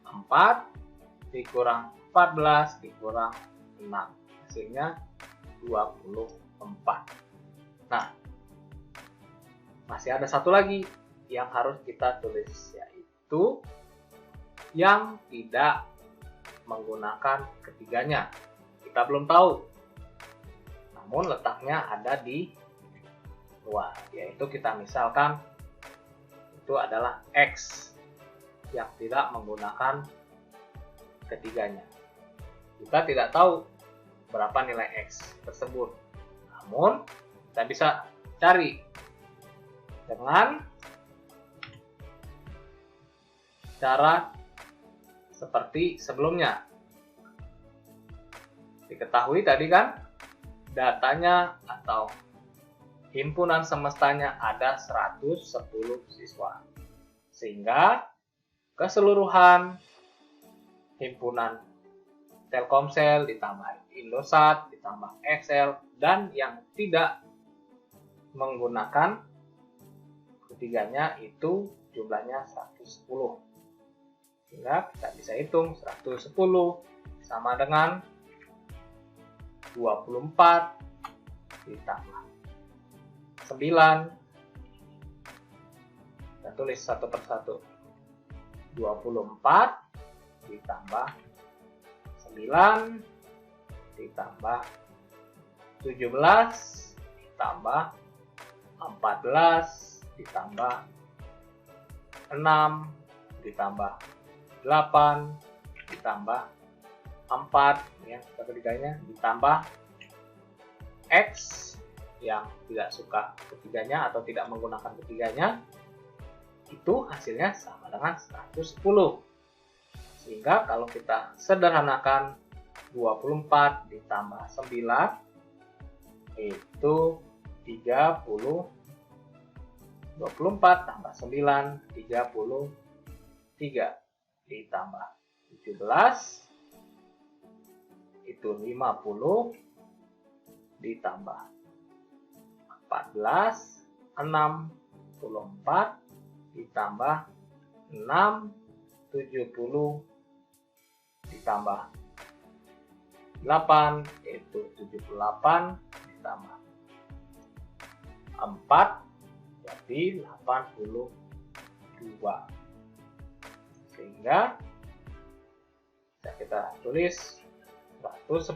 4 dikurang 14 dikurang 6. Hasilnya 24. Nah, masih ada satu lagi yang harus kita tulis, yaitu yang tidak menggunakan ketiganya. Kita belum tahu, namun letaknya ada di luar, yaitu kita misalkan itu adalah X yang tidak menggunakan ketiganya. Kita tidak tahu berapa nilai X tersebut, namun kita bisa cari dengan cara seperti sebelumnya. Diketahui tadi kan datanya atau himpunan semestanya ada 110 siswa. Sehingga keseluruhan himpunan Telkomsel ditambah Indosat ditambah XL dan yang tidak menggunakan ketiganya itu jumlahnya 110. Sehingga kita bisa hitung 110 sama dengan 24 ditambah 9. Kita tulis satu persatu. 24 ditambah 9 ditambah 17 ditambah 14 ditambah 6 ditambah 8 ditambah 4 ya, ketiganya ditambah X yang tidak suka ketiganya atau tidak menggunakan ketiganya, itu hasilnya sama dengan 110. Sehingga kalau kita sederhanakan 24 ditambah 9 itu 30. 24 tambah 9 33 ditambah 17 itu 50 ditambah 14 64 ditambah 6 70 ditambah 8 itu 78 ditambah 4 jadi 82. Sehingga bisa kita tulis 110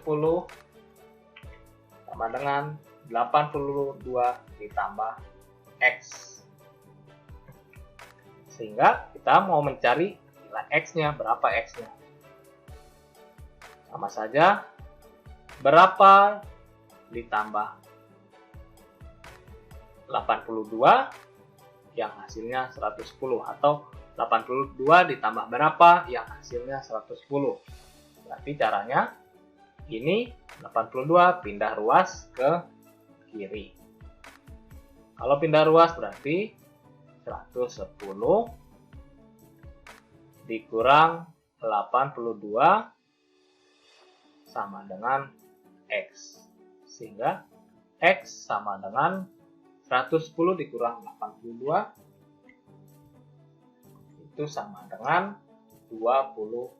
sama dengan 82 ditambah X. Sehingga kita mau mencari nilai X-nya, berapa X-nya. Sama saja, berapa ditambah 82 yang hasilnya 110, atau 82 ditambah berapa yang hasilnya 110. Berarti caranya ini 82 pindah ruas ke kiri. Kalau pindah ruas berarti 110 dikurang 82 sama dengan X. Sehingga X sama dengan 110 dikurang 82 itu sama dengan 28.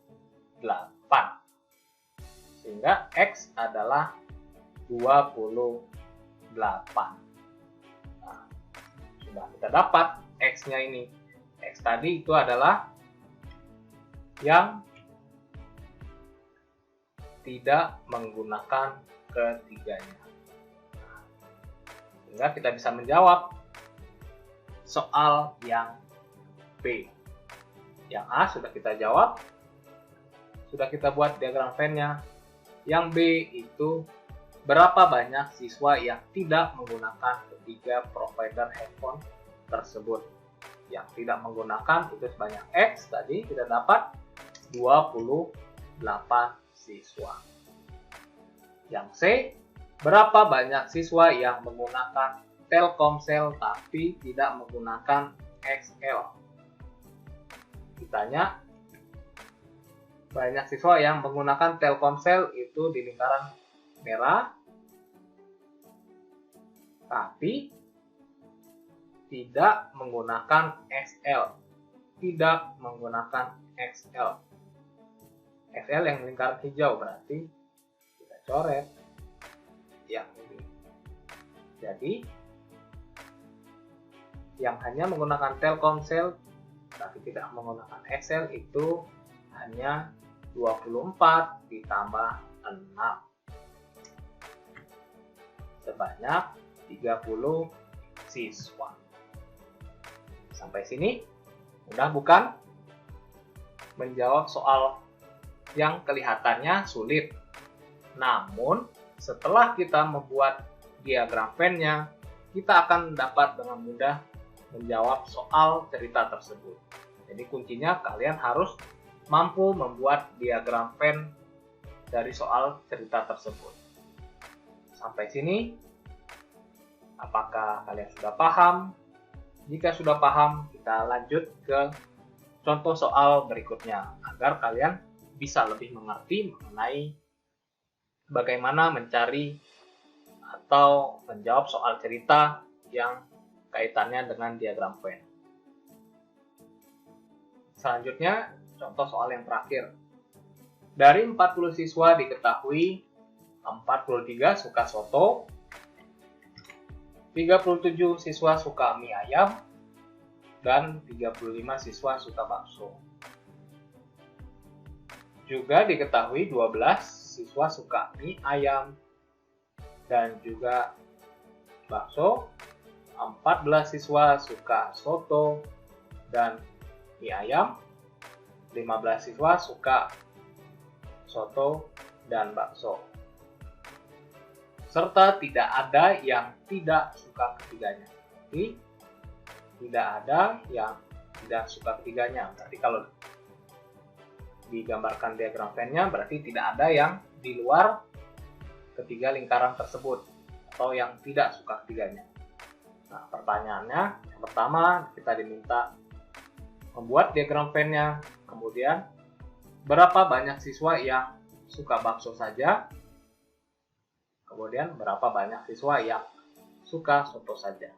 Sehingga X adalah 28. Nah, sudah kita dapat X-nya ini. X tadi itu adalah yang tidak menggunakan ketiganya. Sehingga kita bisa menjawab soal yang B. Yang A sudah kita jawab, sudah kita buat diagram Venn-nya. Yang B itu berapa banyak siswa yang tidak menggunakan ketiga provider handphone tersebut. Yang tidak menggunakan itu sebanyak X, tadi kita dapat 28 siswa. Yang C, berapa banyak siswa yang menggunakan Telkomsel tapi tidak menggunakan XL? Ditanya, banyak siswa yang menggunakan Telkomsel itu di lingkaran merah, tapi tidak menggunakan XL. Tidak menggunakan XL. XL yang lingkaran hijau, berarti kita coret yang ini. Jadi, yang hanya menggunakan Telkomsel tapi tidak menggunakan XL itu hanya 24 ditambah 6. Sebanyak 30 siswa. Sampai sini mudah bukan? Menjawab soal yang kelihatannya sulit. Namun setelah kita membuat diagram Venn-nya, kita akan dapat dengan mudah menjawab soal cerita tersebut. Jadi kuncinya kalian harus mampu membuat diagram Venn dari soal cerita tersebut. Sampai sini, apakah kalian sudah paham? Jika sudah paham, kita lanjut ke contoh soal berikutnya agar kalian bisa lebih mengerti mengenai bagaimana mencari atau menjawab soal cerita yang kaitannya dengan diagram Venn. Selanjutnya, contoh soal yang terakhir. Dari 40 siswa diketahui 43 suka soto, 37 siswa suka mie ayam, dan 35 siswa suka bakso. Juga diketahui 12 siswa suka mie ayam dan juga bakso, 14 siswa suka soto dan mie ayam, 15 siswa suka soto dan bakso. Serta tidak ada yang tidak suka ketiganya. Jadi, tidak ada yang tidak suka ketiganya. Berarti kalau digambarkan diagram Venn-nya, berarti tidak ada yang di luar ketiga lingkaran tersebut atau yang tidak suka ketiganya. Nah, pertanyaannya, yang pertama kita diminta membuat diagram Venn-nya, kemudian berapa banyak siswa yang suka bakso saja, kemudian berapa banyak siswa yang suka soto saja.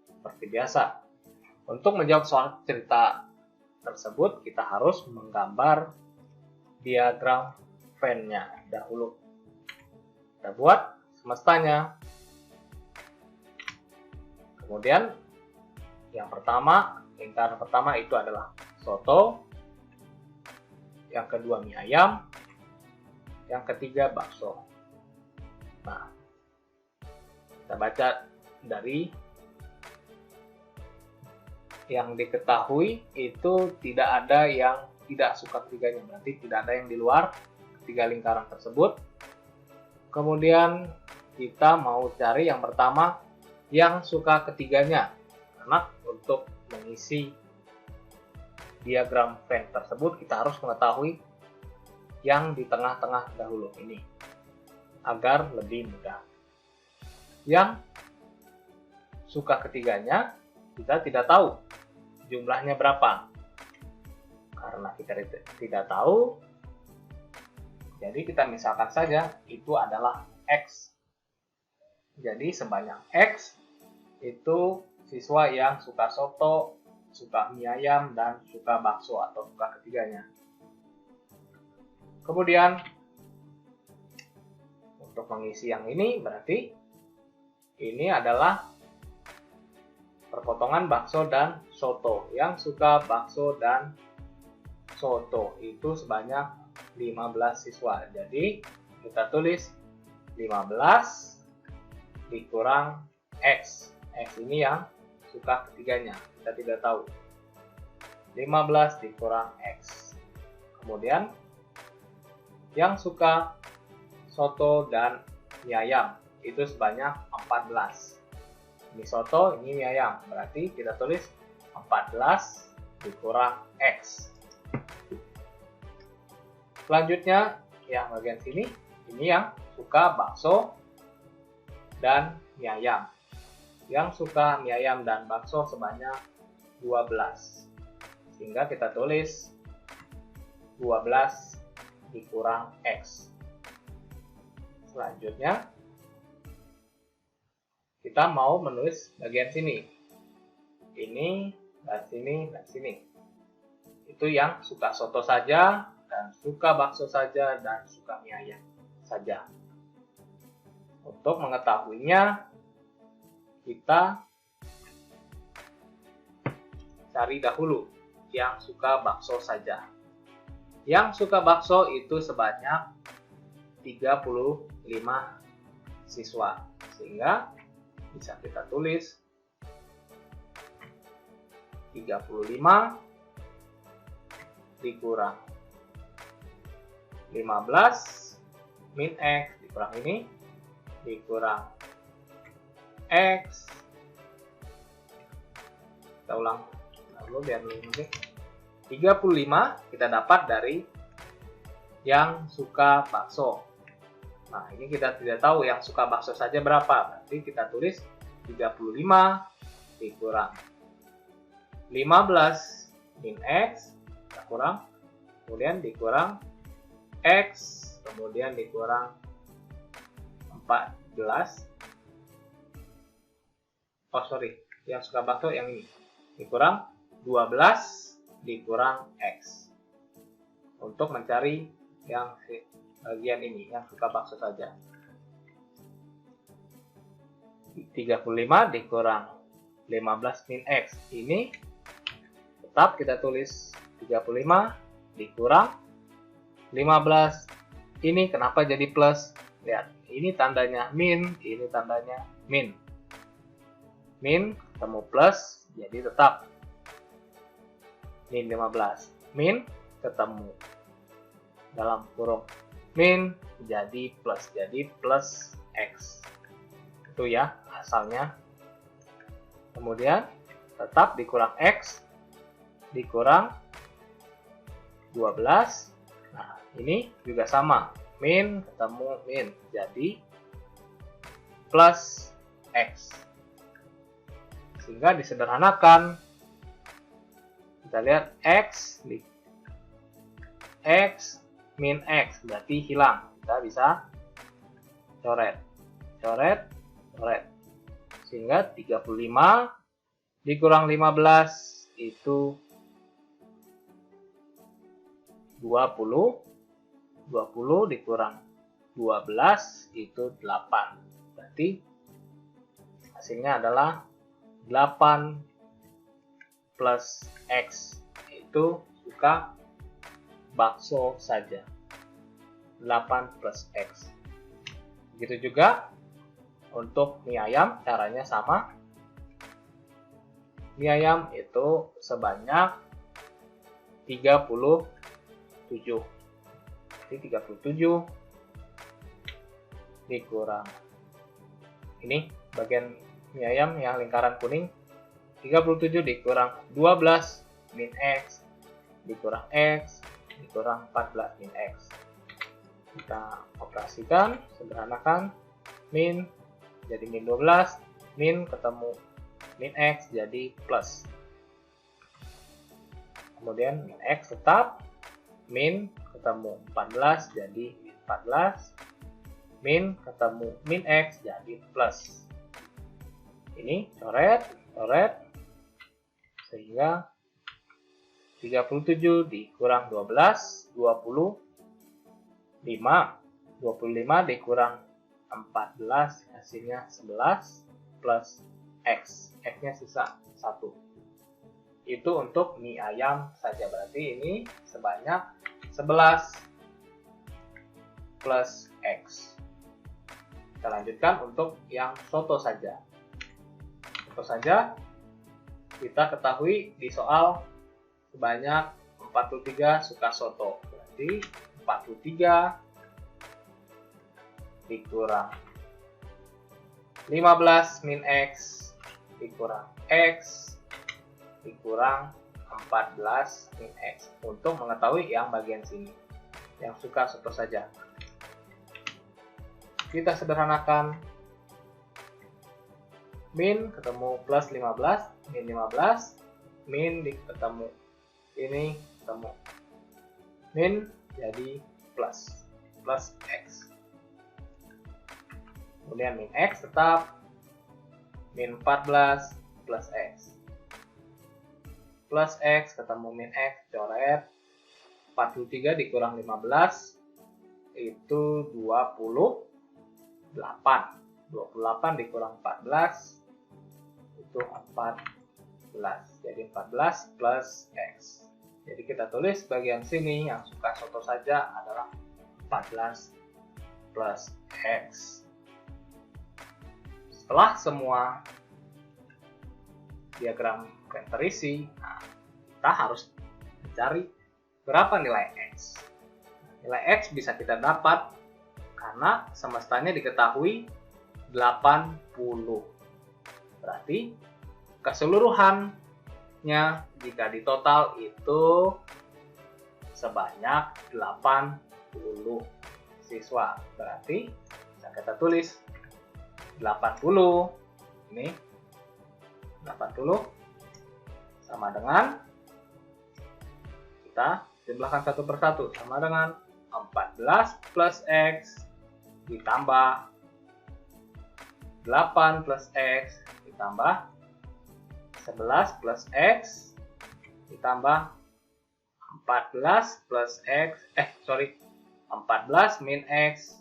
Seperti biasa, untuk menjawab soal cerita tersebut kita harus menggambar diagram Venn-nya dahulu. Kita buat semestanya. Kemudian yang pertama, lingkaran pertama itu adalah soto, yang kedua mie ayam, yang ketiga bakso. Nah, kita baca dari yang diketahui itu tidak ada yang tidak suka ketiganya, berarti tidak ada yang di luar ketiga lingkaran tersebut. Kemudian kita mau cari yang pertama yang suka ketiganya, karena untuk mengisi diagram Venn tersebut kita harus mengetahui yang di tengah-tengah dahulu ini agar lebih mudah. Yang suka ketiganya kita tidak tahu jumlahnya berapa. Karena kita tidak tahu, jadi kita misalkan saja itu adalah X. Jadi sebanyak X itu siswa yang suka soto, suka mie ayam, dan suka bakso atau suka ketiganya. Kemudian untuk mengisi yang ini berarti ini adalah perpotongan bakso dan soto. Yang suka bakso dan soto itu sebanyak 15 siswa. Jadi kita tulis 15 dikurang X. X ini yang suka ketiganya, kita tidak tahu. 15 dikurang X. Kemudian yang suka soto dan mie ayam itu sebanyak 14. Ini soto, ini mie ayam. Berarti kita tulis 14 dikurang X. Selanjutnya, yang bagian sini, ini yang suka bakso dan mie ayam. Yang suka mie ayam dan bakso sebanyak 12. Sehingga kita tulis 12 dikurang X. Selanjutnya, kita mau menulis bagian sini. Ini, dan sini, dan sini. Itu yang suka soto saja, dan suka bakso saja, dan suka mie ayam saja. Untuk mengetahuinya, kita cari dahulu yang suka bakso saja. Yang suka bakso itu sebanyak 35 siswa. Sehingga bisa kita tulis 35 dikurang 15 min X dikurang ini dikurang X. Kita ulang dulu biar lebih. 35 kita dapat dari yang suka bakso. Nah, ini kita tidak tahu yang suka bakso saja berapa. Berarti kita tulis 35 dikurang 15 min X, kita kurang, kemudian dikurang X, kemudian dikurang 14. Oh, sorry. Yang suka bakso yang ini. Dikurang 12 dikurang X. Untuk mencari yang bagian ini, yang suka bakso saja. 35 dikurang 15 min X. Ini tetap kita tulis 35 dikurang 15. Ini kenapa jadi plus? Lihat, ini tandanya min, ini tandanya min. Min ketemu plus, jadi tetap min 15. Min ketemu dalam kurung min jadi plus X. Itu ya asalnya. Kemudian tetap dikurang X dikurang 12. Nah, ini juga sama. Min ketemu min jadi plus X. Sehingga disederhanakan, kita lihat X min X berarti hilang. Kita bisa coret. Sehingga 35 dikurang 15 itu 20. 20 dikurang 12 itu 8. Berarti hasilnya adalah 8 plus X. Itu itu suka bakso saja. 8 plus X. Begitu juga untuk mie ayam, caranya sama. Mie ayam itu sebanyak 37. Jadi 37 dikurang ini bagian mie ayam yang lingkaran kuning, 37 dikurang 12 min X dikurang X dikurang 14 min X. Kita operasikan, sederhanakan, min jadi min 12, min ketemu min X jadi plus. Kemudian min X tetap, min ketemu 14 jadi min 14, min ketemu min X jadi plus. Ini coret, sehingga 37 dikurang 12, 25 dikurang 14 hasilnya 11 plus X. X-nya sisa 1. Itu untuk mie ayam saja, berarti ini sebanyak 11 plus X. Kita lanjutkan untuk yang soto saja. Soto saja kita ketahui di soal sebanyak 43 suka soto. Berarti 43 dikurang 15 min X dikurang X dikurang 14 min X. Untuk mengetahui yang bagian sini, yang suka soto saja, kita sederhanakan. Min ketemu plus 15, min 15, min ketemu ini ketemu min jadi plus X. Kemudian min X tetap, min 14 plus X. Plus X ketemu min X, coret. 43 dikurang 15 itu 28. 28 dikurang 14 itu 14. Jadi 14 plus X. Jadi kita tulis bagian sini yang suka soto saja adalah 14 plus X. Setelah semua diagram terisi, kita harus mencari berapa nilai X. Nilai X bisa kita dapat karena semestanya diketahui 80. Berarti keseluruhannya jika ditotal itu sebanyak 80 siswa. Berarti bisa kita tulis 80 ini 80 sama dengan, kita jumlahkan satu persatu, sama dengan 14 plus X ditambah 8 plus X ditambah 11 plus X ditambah 14 plus X 14 min X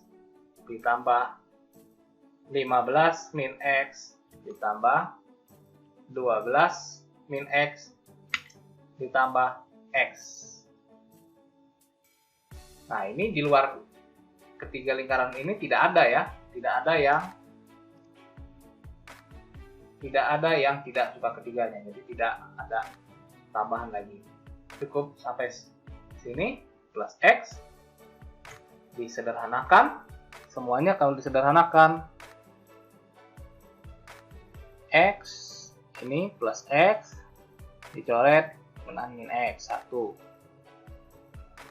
ditambah 15 min X ditambah 12 min X ditambah X. Nah, ini di luar ketiga lingkaran ini tidak ada ya, tidak ada yang tidak suka ketiganya, jadi tidak ada tambahan lagi. Cukup sampai sini plus X. Disederhanakan, semuanya kalau disederhanakan X ini plus X dicoret dengan min X 1.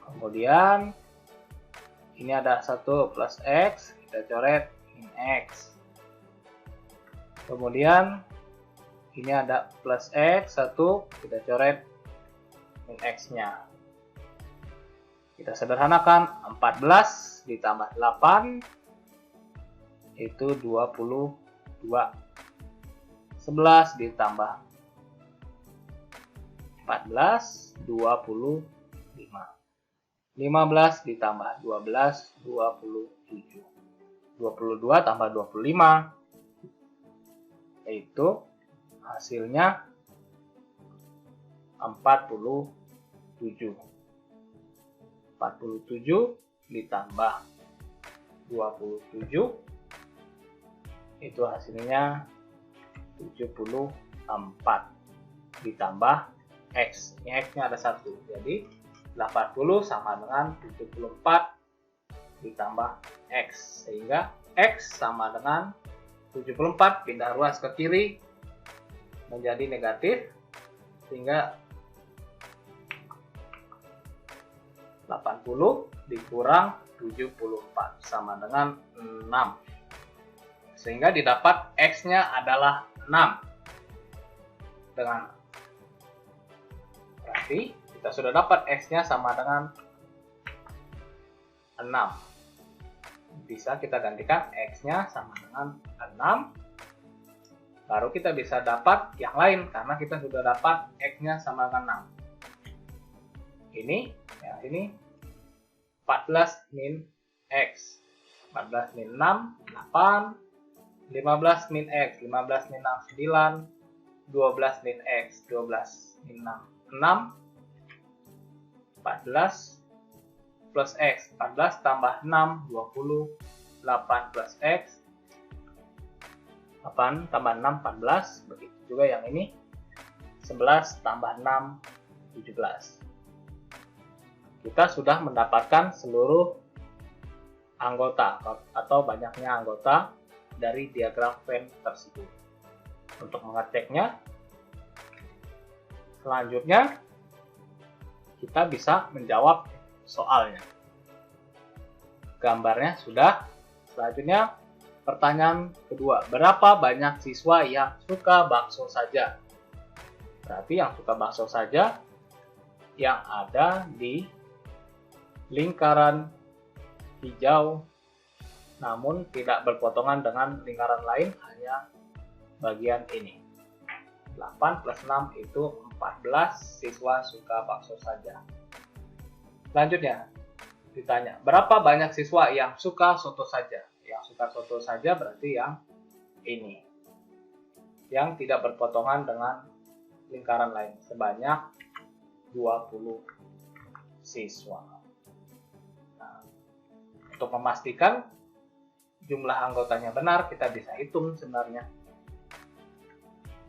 Kemudian ini ada 1 plus X, kita coret min X. Kemudian ini ada plus X 1, kita coret min X-nya. Kita sederhanakan, 14 ditambah 8 itu 22. 11 ditambah 14, 25. 15 ditambah 12, 27. 22 tambah 25, itu hasilnya 45. 47 ditambah 27 itu hasilnya 74 ditambah X. Ini X-nya ada 1. Jadi 80 sama dengan 74 ditambah X. Sehingga X sama dengan 74 pindah ruas ke kiri menjadi negatif. Sehingga 80 dikurang 74 sama dengan 6. Sehingga didapat X-nya adalah 6. Berarti kita sudah dapat X-nya sama dengan 6. Bisa kita gantikan X-nya sama dengan 6. Baru kita bisa dapat yang lain karena kita sudah dapat X-nya sama dengan 6. Ini 14 min X. 14 min 6, 8. 15 min X. 15 min 6, 9. 12 min X. 12 min 6, 6. 14 plus X. 14 tambah 6, 20. 8 plus X. 8 tambah 6, 14. Begitu juga yang ini. 11 tambah 6, 17. Kita sudah mendapatkan seluruh anggota atau banyaknya anggota dari diagram Venn tersebut. Untuk mengeceknya, selanjutnya kita bisa menjawab soalnya. Gambarnya sudah. Selanjutnya pertanyaan kedua, berapa banyak siswa yang suka bakso saja? Berarti yang suka bakso saja yang ada di lingkaran hijau namun tidak berpotongan dengan lingkaran lain, hanya bagian ini. 8 plus 6 itu 14 siswa suka bakso saja. Selanjutnya ditanya, berapa banyak siswa yang suka soto saja? Yang suka soto saja berarti yang ini, yang tidak berpotongan dengan lingkaran lain, sebanyak 20 siswa. Nah, untuk memastikan jumlah anggotanya benar, kita bisa hitung sebenarnya.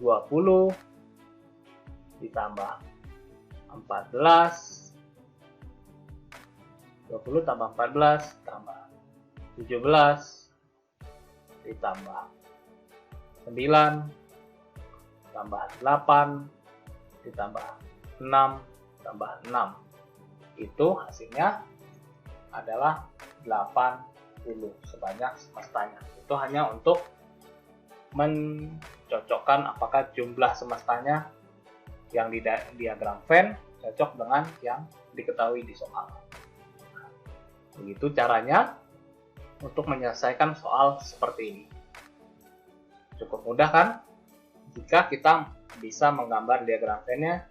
20 ditambah 14, 20 tambah 14 tambah 17 ditambah 9 tambah 8 ditambah 6 tambah 6. Itu hasilnya adalah 80 sebanyak semestanya. Itu hanya untuk mencocokkan apakah jumlah semestanya yang di diagram Venn cocok dengan yang diketahui di soal. Begitu caranya untuk menyelesaikan soal seperti ini. Cukup mudah kan? Jika kita bisa menggambar diagram Venn-nya,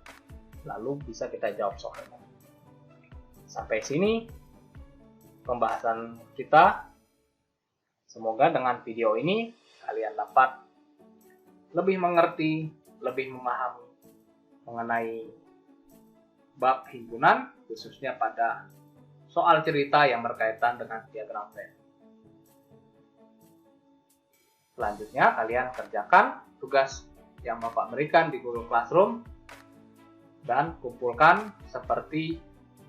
lalu bisa kita jawab soalnya. Sampai sini pembahasan kita. Semoga dengan video ini kalian dapat lebih mengerti, lebih memahami mengenai bab himpunan, khususnya pada soal cerita yang berkaitan dengan diagram Venn. Selanjutnya kalian kerjakan tugas yang Bapak berikan di Google Classroom dan kumpulkan seperti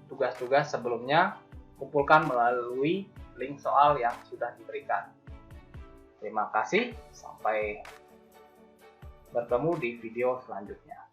tugas-tugas sebelumnya, kumpulkan melalui link soal yang sudah diberikan. Terima kasih, sampai bertemu di video selanjutnya.